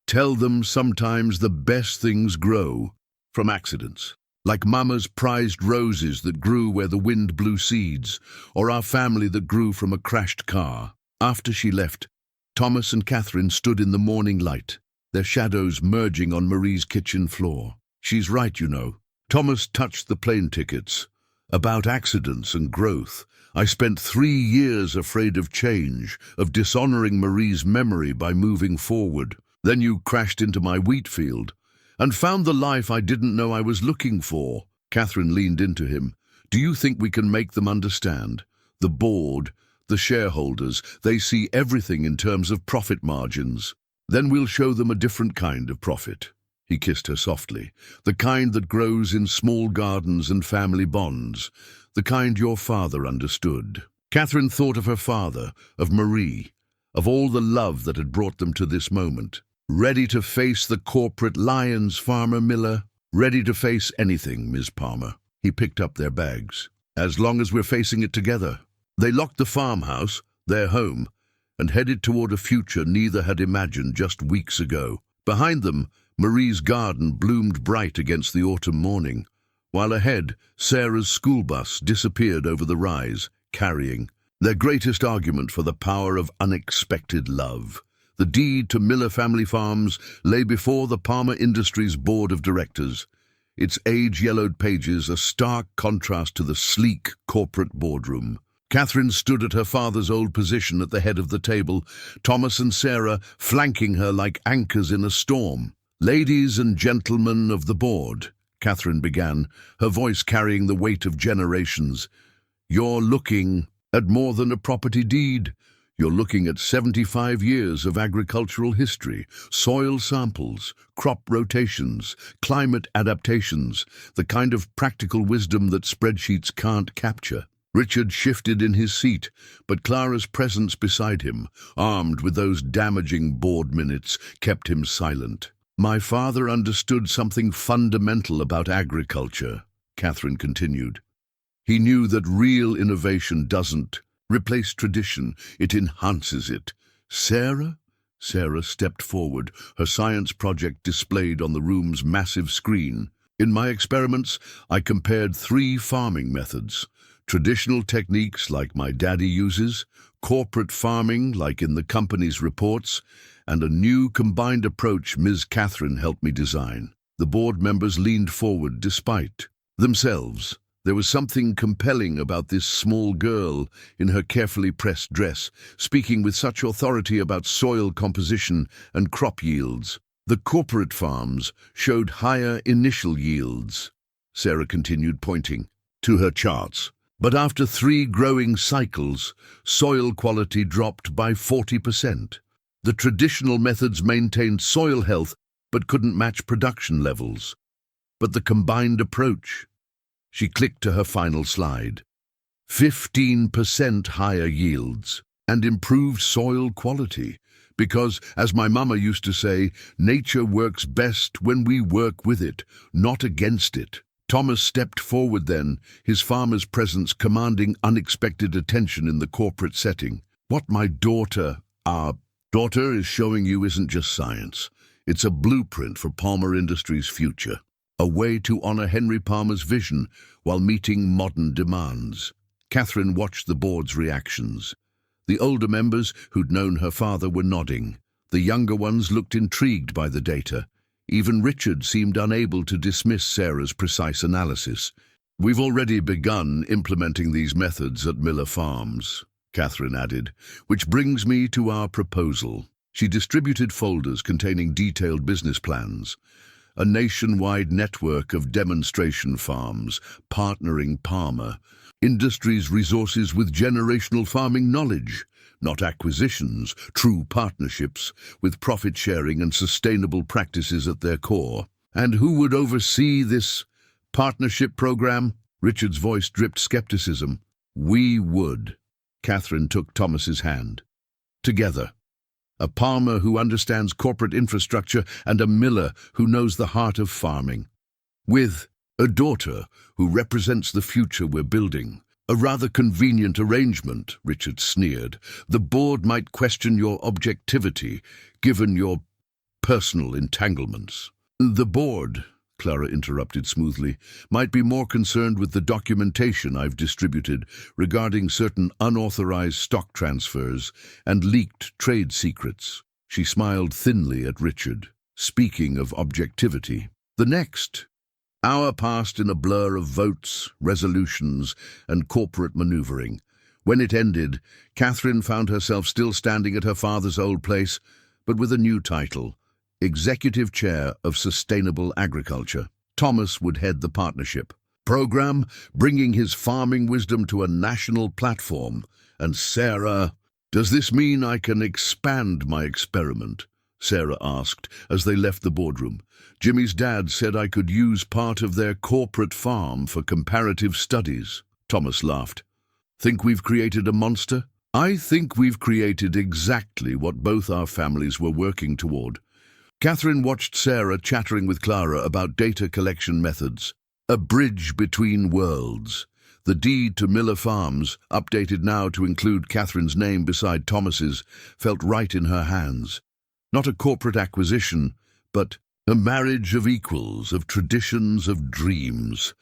"Tell them sometimes the best things grow from accidents. Like Mama's prized roses that grew where the wind blew seeds, or our family that grew from a crashed car." After she left, Thomas and Catherine stood in the morning light, their shadows merging on Marie's kitchen floor. "She's right, you know." Thomas touched the plane tickets. "About accidents and growth. I spent 3 years afraid of change, of dishonoring Marie's memory by moving forward. Then you crashed into my wheat field and found the life I didn't know I was looking for." Catherine leaned into him. "Do you think we can make them understand? The board, the shareholders, they see everything in terms of profit margins. Then we'll show them a different kind of profit." He kissed her softly. "The kind that grows in small gardens and family bonds. The kind your father understood." Catherine thought of her father, of Marie, of all the love that had brought them to this moment. "Ready to face the corporate lions, Farmer Miller?" "Ready to face anything, Ms. Palmer." He picked up their bags. "As long as we're facing it together." They locked the farmhouse, their home, and headed toward a future neither had imagined just weeks ago. Behind them, Marie's garden bloomed bright against the autumn morning, while ahead, Sarah's school bus disappeared over the rise, carrying their greatest argument for the power of unexpected love. The deed to Miller Family Farms lay before the Palmer Industries Board of Directors, its age-yellowed pages a stark contrast to the sleek corporate boardroom. Catherine stood at her father's old position at the head of the table, Thomas and Sarah flanking her like anchors in a storm. "Ladies and gentlemen of the board," Catherine began, her voice carrying the weight of generations, "you're looking at more than a property deed. You're looking at 75 years of agricultural history, soil samples, crop rotations, climate adaptations, the kind of practical wisdom that spreadsheets can't capture." Richard shifted in his seat, but Clara's presence beside him, armed with those damaging board minutes, kept him silent. "My father understood something fundamental about agriculture," Catherine continued. "He knew that real innovation doesn't replace tradition, it enhances it." "Sarah?" Sarah stepped forward, her science project displayed on the room's massive screen. "In my experiments, I compared 3 farming methods. Traditional techniques like my daddy uses, corporate farming like in the company's reports, and a new combined approach Ms. Catherine helped me design." The board members leaned forward despite themselves. There was something compelling about this small girl in her carefully pressed dress, speaking with such authority about soil composition and crop yields. "The corporate farms showed higher initial yields," Sarah continued, pointing to her charts. "But after 3 growing cycles, soil quality dropped by 40%. The traditional methods maintained soil health but couldn't match production levels. But the combined approach," she clicked to her final slide, 15% higher yields and improved soil quality. Because, as my mama used to say, nature works best when we work with it, not against it. Thomas stepped forward then, his farmer's presence commanding unexpected attention in the corporate setting. "What my our daughter is showing you isn't just science. It's a blueprint for Palmer Industries' future. A way to honor Henry Palmer's vision while meeting modern demands." Catherine watched the board's reactions. The older members who'd known her father were nodding. The younger ones looked intrigued by the data. Even Richard seemed unable to dismiss Sarah's precise analysis. "We've already begun implementing these methods at Miller Farms," Catherine added, "which brings me to our proposal." She distributed folders containing detailed business plans. "A nationwide network of demonstration farms, partnering Palmer Industries' resources with generational farming knowledge. Not acquisitions, true partnerships, with profit sharing and sustainable practices at their core." "And who would oversee this partnership program?" Richard's voice dripped skepticism. "We would." Catherine took Thomas's hand. "Together. A Palmer who understands corporate infrastructure and a Miller who knows the heart of farming. With a daughter who represents the future we're building." "A rather convenient arrangement," Richard sneered. "The board might question your objectivity, given your personal entanglements." "The board," Clara interrupted smoothly, "might be more concerned with the documentation I've distributed regarding certain unauthorized stock transfers and leaked trade secrets." She smiled thinly at Richard. "Speaking of objectivity, the next hour passed in a blur of votes, resolutions, and corporate maneuvering. When it ended, Catherine found herself still standing at her father's old place, but with a new title, Executive Chair of Sustainable Agriculture. Thomas would head the partnership program, bringing his farming wisdom to a national platform. And Sarah, "Does this mean I can expand my experiment?" Sarah asked as they left the boardroom. "Jimmy's dad said I could use part of their corporate farm for comparative studies." Thomas laughed. "Think we've created a monster?" "I think we've created exactly what both our families were working toward." Catherine watched Sarah chattering with Clara about data collection methods. "A bridge between worlds." The deed to Miller Farms, updated now to include Catherine's name beside Thomas's, felt right in her hands. Not a corporate acquisition, but a marriage of equals, of traditions, of dreams.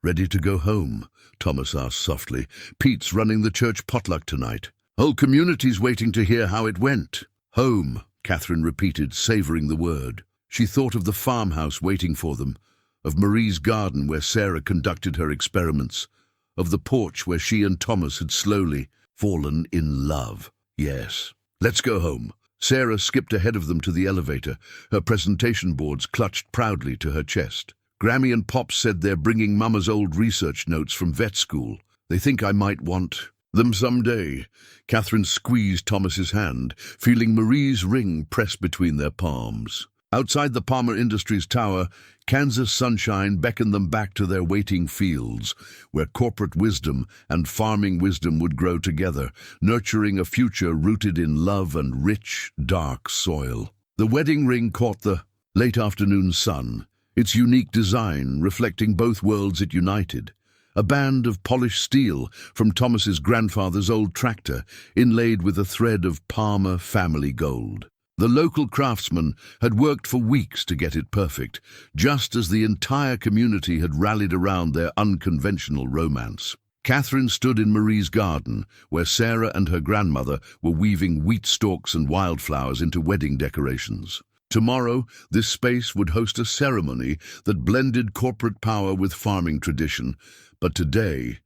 "Ready to go home?" Thomas asked softly. "Pete's running the church potluck tonight. Whole community's waiting to hear how it went." "Home," Catherine repeated, savouring the word. She thought of the farmhouse waiting for them, of Marie's garden where Sarah conducted her experiments, of the porch where she and Thomas had slowly fallen in love. Yes, let's go home. Sarah skipped ahead of them to the elevator, her presentation boards clutched proudly to her chest. "Grammy and Pop said they're bringing Mama's old research notes from vet school. They think I might want them someday." Catherine squeezed Thomas's hand, feeling Marie's ring press between their palms. Outside the Palmer Industries tower, Kansas sunshine beckoned them back to their waiting fields, where corporate wisdom and farming wisdom would grow together, nurturing a future rooted in love and rich, dark soil. The wedding ring caught the late afternoon sun, its unique design reflecting both worlds it united. A band of polished steel from Thomas's grandfather's old tractor, inlaid with a thread of Palmer family gold. The local craftsman had worked for weeks to get it perfect, just as the entire community had rallied around their unconventional romance. Catherine stood in Marie's garden, where Sarah and her grandmother were weaving wheat stalks and wildflowers into wedding decorations. Tomorrow, this space would host a ceremony that blended corporate power with farming tradition, but today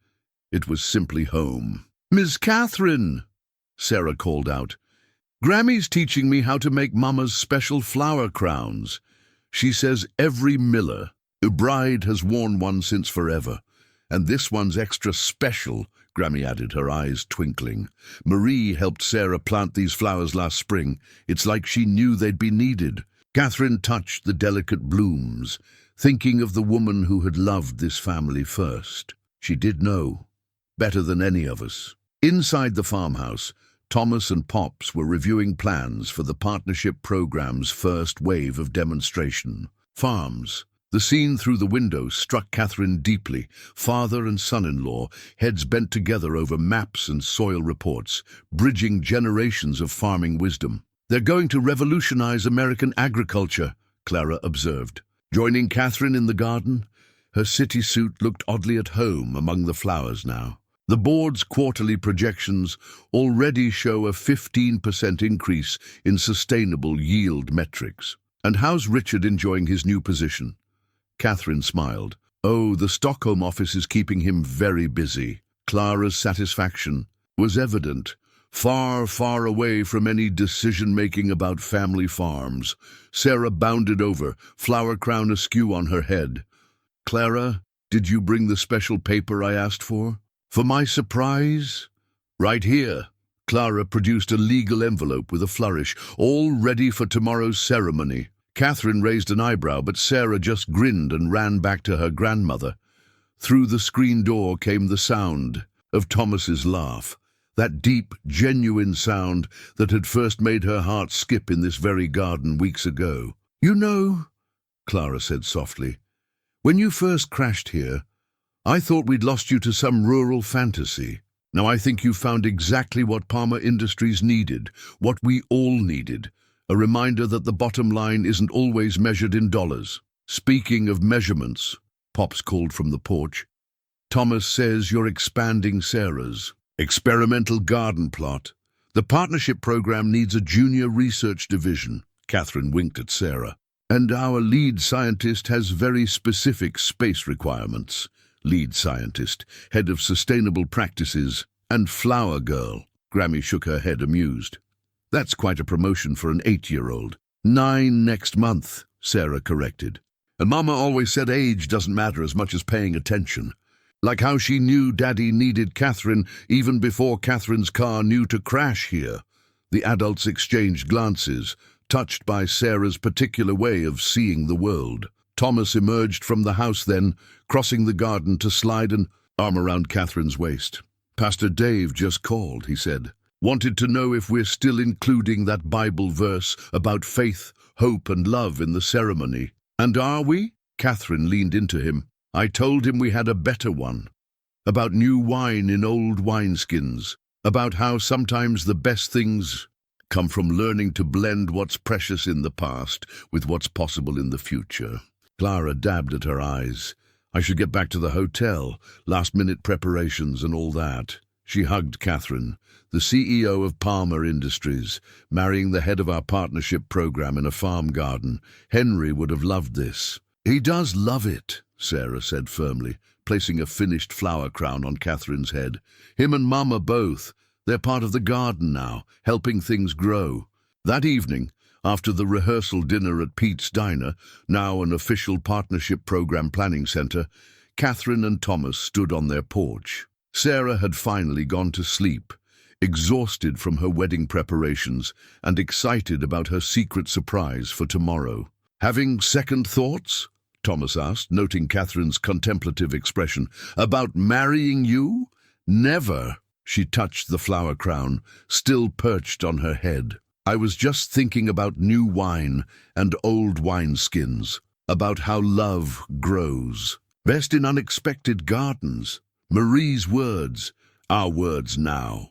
it was simply home. "Miss Catherine," Sarah called out, "Grammy's teaching me how to make Mama's special flower crowns. She says every Miller, a bride, has worn one since forever. And this one's extra special," Grammy added, her eyes twinkling. "Marie helped Sarah plant these flowers last spring. It's like she knew they'd be needed." Catherine touched the delicate blooms, thinking of the woman who had loved this family first. She did know, better than any of us. Inside the farmhouse, Thomas and Pops were reviewing plans for the partnership program's first wave of demonstration. Farms. The scene through the window struck Catherine deeply. Father and son-in-law, heads bent together over maps and soil reports, bridging generations of farming wisdom. "They're going to revolutionize American agriculture," Clara observed. Joining Catherine in the garden, her city suit looked oddly at home among the flowers now. The board's quarterly projections already show a 15% increase in sustainable yield metrics. "And how's Richard enjoying his new position?" Catherine smiled. "Oh, the Stockholm office is keeping him very busy." Clara's satisfaction was evident. Far, far away from any decision-making about family farms, Sarah bounded over, flower crown askew on her head. "Clara, did you bring the special paper I asked for?" "For my surprise?" "Right here." Clara produced a legal envelope with a flourish, all ready for tomorrow's ceremony. Catherine raised an eyebrow, but Sarah just grinned and ran back to her grandmother. Through the screen door came the sound of Thomas's laugh, that deep, genuine sound that had first made her heart skip in this very garden weeks ago. "You know," Clara said softly, "when you first crashed here, I thought we'd lost you to some rural fantasy. Now I think you found exactly what Palmer Industries needed, what we all needed, a reminder that the bottom line isn't always measured in dollars." "Speaking of measurements," Pops called from the porch, "Thomas says you're expanding Sarah's experimental garden plot. The partnership program needs a junior research division." Catherine winked at Sarah. "And our lead scientist has very specific space requirements." Lead scientist, head of sustainable practices, and flower girl. Grammy shook her head, amused. "That's quite a promotion for an 8-year-old. 9 next month," Sarah corrected. "And Mama always said age doesn't matter as much as paying attention. Like how she knew Daddy needed Catherine even before Catherine's car knew to crash here." The adults exchanged glances, touched by Sarah's particular way of seeing the world. Thomas emerged from the house then, crossing the garden to slide an arm around Catherine's waist. "Pastor Dave just called," he said. "Wanted to know if we're still including that Bible verse about faith, hope, and love in the ceremony." "And are we?" Catherine leaned into him. "I told him we had a better one." about new wine in old wineskins, about how sometimes the best things come from learning to blend what's precious in the past with what's possible in the future. Clara dabbed at her eyes. I should get back to the hotel, last-minute preparations and all that. She hugged Catherine, the CEO of Palmer Industries, marrying the head of our partnership program in a farm garden. Henry would have loved this. He does love it, Sarah said firmly, placing a finished flower crown on Catherine's head. Him and Mama both. They're part of the garden now, helping things grow. That evening, after the rehearsal dinner at Pete's Diner, now an official partnership program planning center, Catherine and Thomas stood on their porch. Sarah had finally gone to sleep, exhausted from her wedding preparations and excited about her secret surprise for tomorrow. Having second thoughts? Thomas asked, noting Catherine's contemplative expression. About marrying you? Never. She touched the flower crown, still perched on her head. I was just thinking about new wine and old wineskins, about how love grows. Best in unexpected gardens. Marie's words, our words now.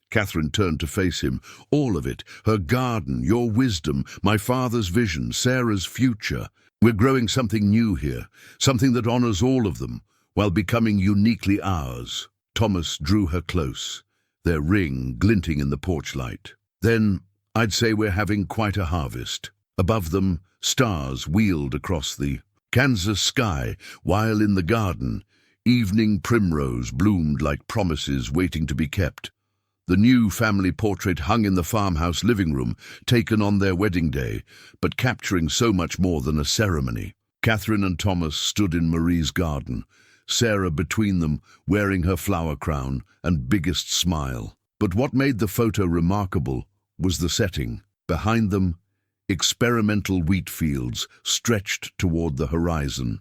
Catherine turned to face him. All of it, her garden, your wisdom, my father's vision, Sarah's future. We're growing something new here, something that honors all of them, while becoming uniquely ours. Thomas drew her close, their ring glinting in the porch light. Then, I'd say we're having quite a harvest. Above them, stars wheeled across the Kansas sky, while in the garden, evening primrose bloomed like promises waiting to be kept. The new family portrait hung in the farmhouse living room, taken on their wedding day, but capturing so much more than a ceremony. Catherine and Thomas stood in Marie's garden, Sarah between them, wearing her flower crown and biggest smile. But what made the photo remarkable was the setting. Behind them, experimental wheat fields stretched toward the horizon,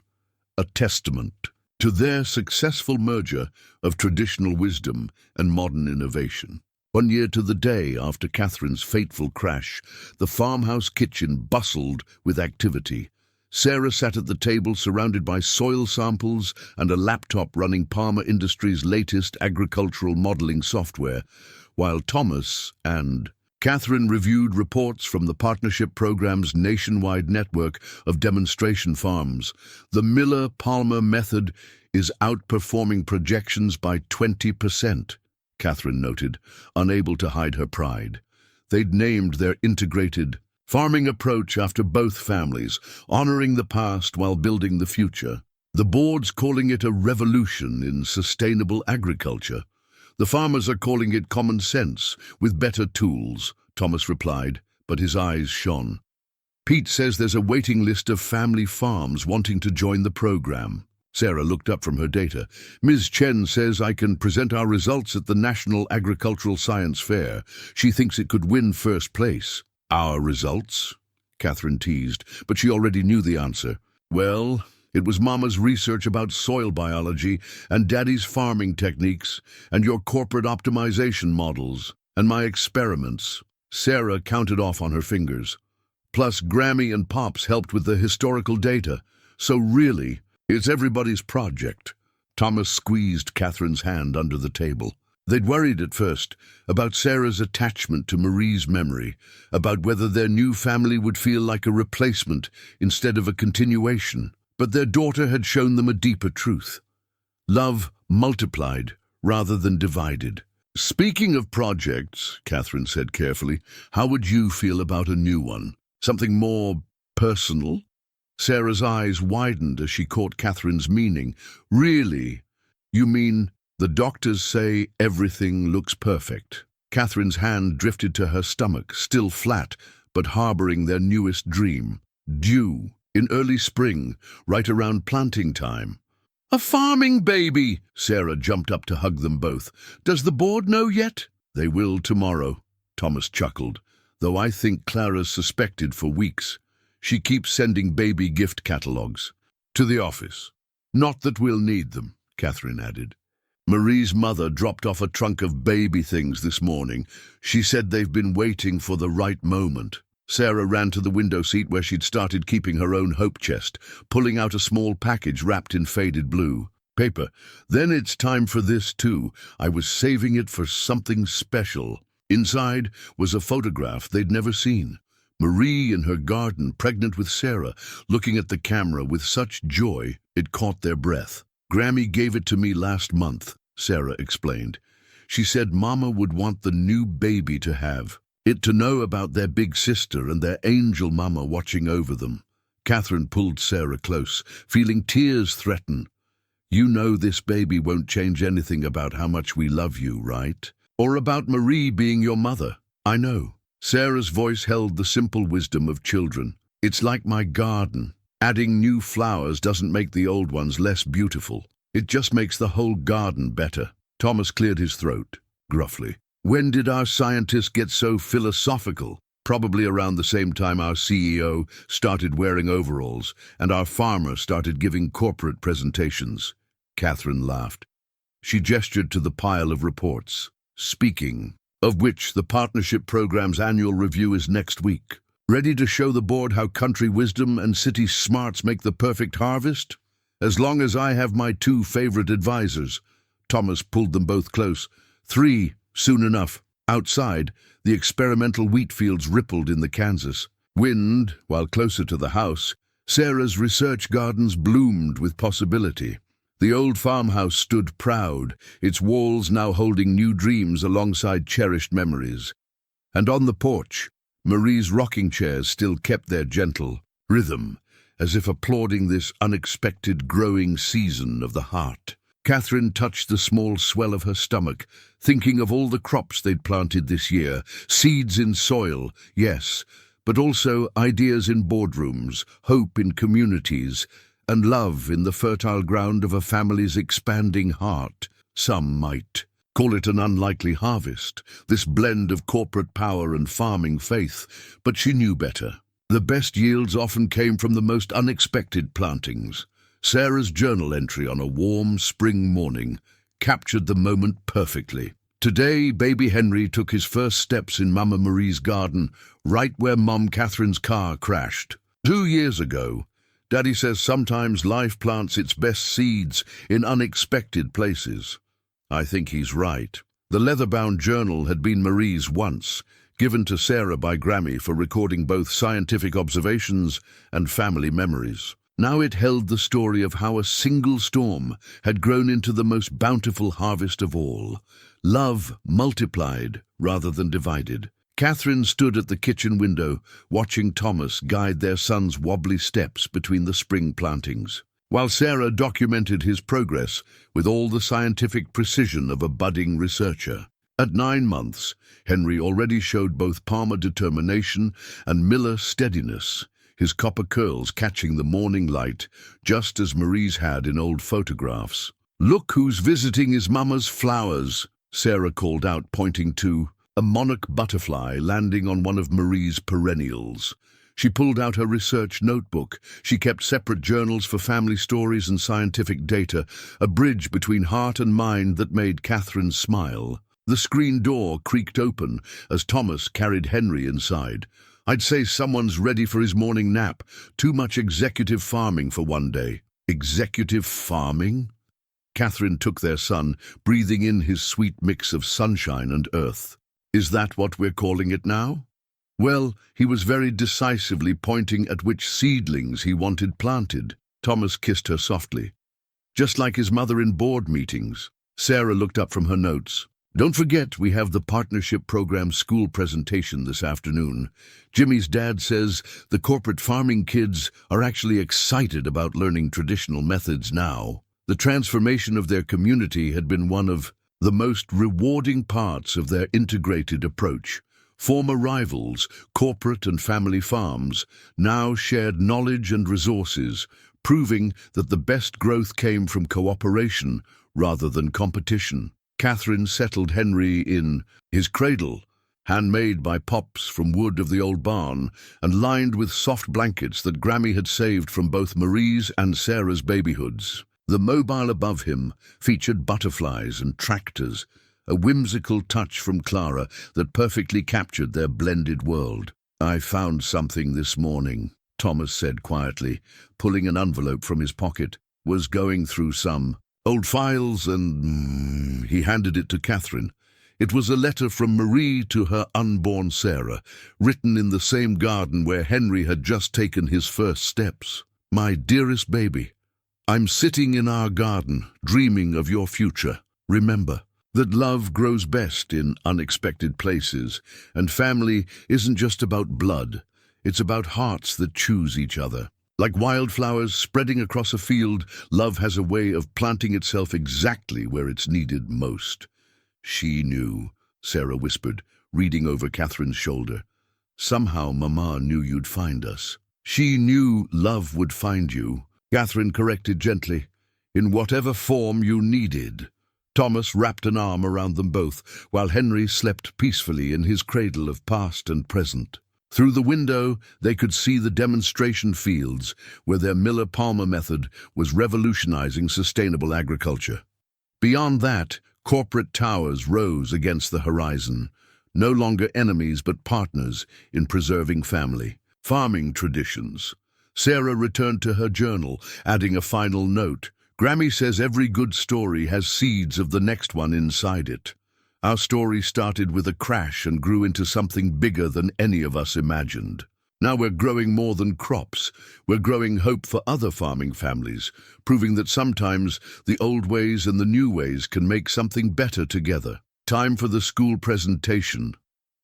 a testament to their successful merger of traditional wisdom and modern innovation. 1 year to the day after Catherine's fateful crash, the farmhouse kitchen bustled with activity. Sarah sat at the table surrounded by soil samples and a laptop running Palmer Industries' latest agricultural modeling software, while Thomas and Catherine reviewed reports from the partnership program's nationwide network of demonstration farms. The Miller-Palmer method is outperforming projections by 20%, Catherine noted, unable to hide her pride. They'd named their integrated farming approach after both families, honoring the past while building the future. The board's calling it a revolution in sustainable agriculture. The farmers are calling it common sense, with better tools, Thomas replied, but his eyes shone. Pete says there's a waiting list of family farms wanting to join the program. Sarah looked up from her data. Ms. Chen says I can present our results at the National Agricultural Science Fair. She thinks it could win first place. Our results? Catherine teased, but she already knew the answer. Well, it was Mama's research about soil biology and Daddy's farming techniques and your corporate optimization models and my experiments. Sarah counted off on her fingers. Plus, Grammy and Pops helped with the historical data. So really, it's everybody's project. Thomas squeezed Catherine's hand under the table. They'd worried at first about Sarah's attachment to Marie's memory, about whether their new family would feel like a replacement instead of a continuation. But their daughter had shown them a deeper truth. Love multiplied rather than divided. Speaking of projects, Catherine said carefully, how would you feel about a new one? Something more personal? Sarah's eyes widened as she caught Catherine's meaning. Really? You mean the doctors say everything looks perfect? Catherine's hand drifted to her stomach, still flat, but harboring their newest dream. Due, in early spring, right around planting time. A farming baby! Sarah jumped up to hug them both. Does the board know yet? They will tomorrow, Thomas chuckled, though I think Clara's suspected for weeks. She keeps sending baby gift catalogues to the office. Not that we'll need them, Catherine added. Marie's mother dropped off a trunk of baby things this morning. She said they've been waiting for the right moment. Sarah ran to the window seat where she'd started keeping her own hope chest, pulling out a small package wrapped in faded blue. Paper. Then it's time for this too. I was saving it for something special. Inside was a photograph they'd never seen. Marie in her garden, pregnant with Sarah, looking at the camera with such joy it caught their breath. Grammy gave it to me last month, Sarah explained. She said Mama would want the new baby to have it, to know about their big sister and their angel Mama watching over them. Catherine pulled Sarah close, feeling tears threaten. You know this baby won't change anything about how much we love you, right? Or about Marie being your mother. I know. Sarah's voice held the simple wisdom of children. It's like my garden. Adding new flowers doesn't make the old ones less beautiful. It just makes the whole garden better. Thomas cleared his throat, gruffly. When did our scientists get so philosophical? Probably around the same time our CEO started wearing overalls and our farmer started giving corporate presentations. Catherine laughed. She gestured to the pile of reports. Speaking of which, the partnership program's annual review is next week. Ready to show the board how country wisdom and city smarts make the perfect harvest? As long as I have my 2 favorite advisors. Thomas pulled them both close. 3, soon enough. Outside, the experimental wheat fields rippled in the Kansas wind, while closer to the house, Sarah's research gardens bloomed with possibility. The old farmhouse stood proud, its walls now holding new dreams alongside cherished memories. And on the porch, Marie's rocking chairs still kept their gentle rhythm, as if applauding this unexpected growing season of the heart. Catherine touched the small swell of her stomach, thinking of all the crops they'd planted this year, seeds in soil, yes, but also ideas in boardrooms, hope in communities, and love in the fertile ground of a family's expanding heart. Some might call it an unlikely harvest, this blend of corporate power and farming faith, but she knew better. The best yields often came from the most unexpected plantings. Sarah's journal entry on a warm spring morning captured the moment perfectly. Today, baby Henry took his first steps in Mama Marie's garden, right where Mom Catherine's car crashed. 2 years ago, Daddy says sometimes life plants its best seeds in unexpected places. I think he's right. The leather-bound journal had been Marie's once, given to Sarah by Grammy for recording both scientific observations and family memories. Now it held the story of how a single storm had grown into the most bountiful harvest of all. Love multiplied rather than divided. Catherine stood at the kitchen window, watching Thomas guide their son's wobbly steps between the spring plantings, while Sarah documented his progress with all the scientific precision of a budding researcher. At 9 months, Henry already showed both Palmer determination and Miller steadiness, his copper curls catching the morning light, just as Marie's had in old photographs. "Look who's visiting his mama's flowers," Sarah called out, pointing to a monarch butterfly landing on one of Marie's perennials. She pulled out her research notebook. She kept separate journals for family stories and scientific data, a bridge between heart and mind that made Catherine smile. The screen door creaked open as Thomas carried Henry inside. "I'd say someone's ready for his morning nap. Too much executive farming for one day." Executive farming? Catherine took their son, breathing in his sweet mix of sunshine and earth. "Is that what we're calling it now?" Well, he was very decisively pointing at which seedlings he wanted planted. Thomas kissed her softly. "Just like his mother in board meetings." Sarah looked up from her notes. "Don't forget, we have the partnership program school presentation this afternoon. Jimmy's dad says the corporate farming kids are actually excited about learning traditional methods now. The transformation of their community had been one of the most rewarding parts of their integrated approach. Former rivals, corporate and family farms, now shared knowledge and resources, proving that the best growth came from cooperation rather than competition. Catherine settled Henry in his cradle, handmade by Pops from wood of the old barn, and lined with soft blankets that Grammy had saved from both Marie's and Sarah's babyhoods. The mobile above him featured butterflies and tractors, a whimsical touch from Clara that perfectly captured their blended world. "I found something this morning," Thomas said quietly, pulling an envelope from his pocket. "Was going through some Old files and he handed it to Catherine. It was a letter from Marie to her unborn Sarah, written in the same garden where Henry had just taken his first steps. My dearest baby, I'm sitting in our garden, dreaming of your future. Remember that love grows best in unexpected places, and family isn't just about blood. It's about hearts that choose each other. Like wildflowers spreading across a field, love has a way of planting itself exactly where it's needed most. She knew, Sarah whispered, reading over Catherine's shoulder. Somehow Mama knew you'd find us. She knew love would find you, Catherine corrected gently, in whatever form you needed. Thomas wrapped an arm around them both, while Henry slept peacefully in his cradle of past and present. Through the window, they could see the demonstration fields, where their Miller-Palmer method was revolutionizing sustainable agriculture. Beyond that, corporate towers rose against the horizon, no longer enemies but partners in preserving family. Farming traditions. Sarah returned to her journal, adding a final note. Grammy says every good story has seeds of the next one inside it. Our story started with a crash and grew into something bigger than any of us imagined. Now we're growing more than crops. We're growing hope for other farming families, proving that sometimes the old ways and the new ways can make something better together. Time for the school presentation,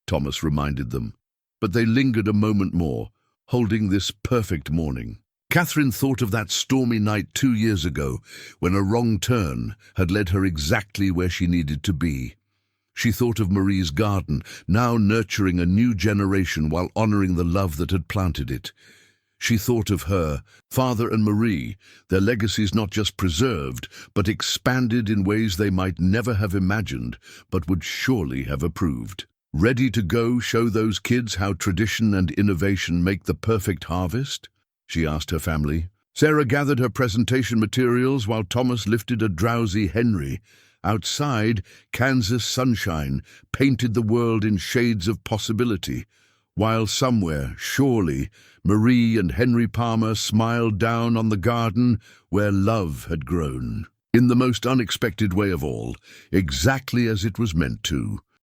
Thomas reminded them. But they lingered a moment more, holding this perfect morning. Catherine thought of that stormy night 2 years ago, when a wrong turn had led her exactly where she needed to be. She thought of Marie's garden, now nurturing a new generation while honoring the love that had planted it. She thought of her, father and Marie, their legacies not just preserved, but expanded in ways they might never have imagined, but would surely have approved. Ready to go show those kids how tradition and innovation make the perfect harvest? She asked her family. Sarah gathered her presentation materials while Thomas lifted a drowsy Henry. Outside, Kansas sunshine painted the world in shades of possibility, while somewhere, surely, Marie and Henry Palmer smiled down on the garden where love had grown. In the most unexpected way of all, exactly as it was meant to.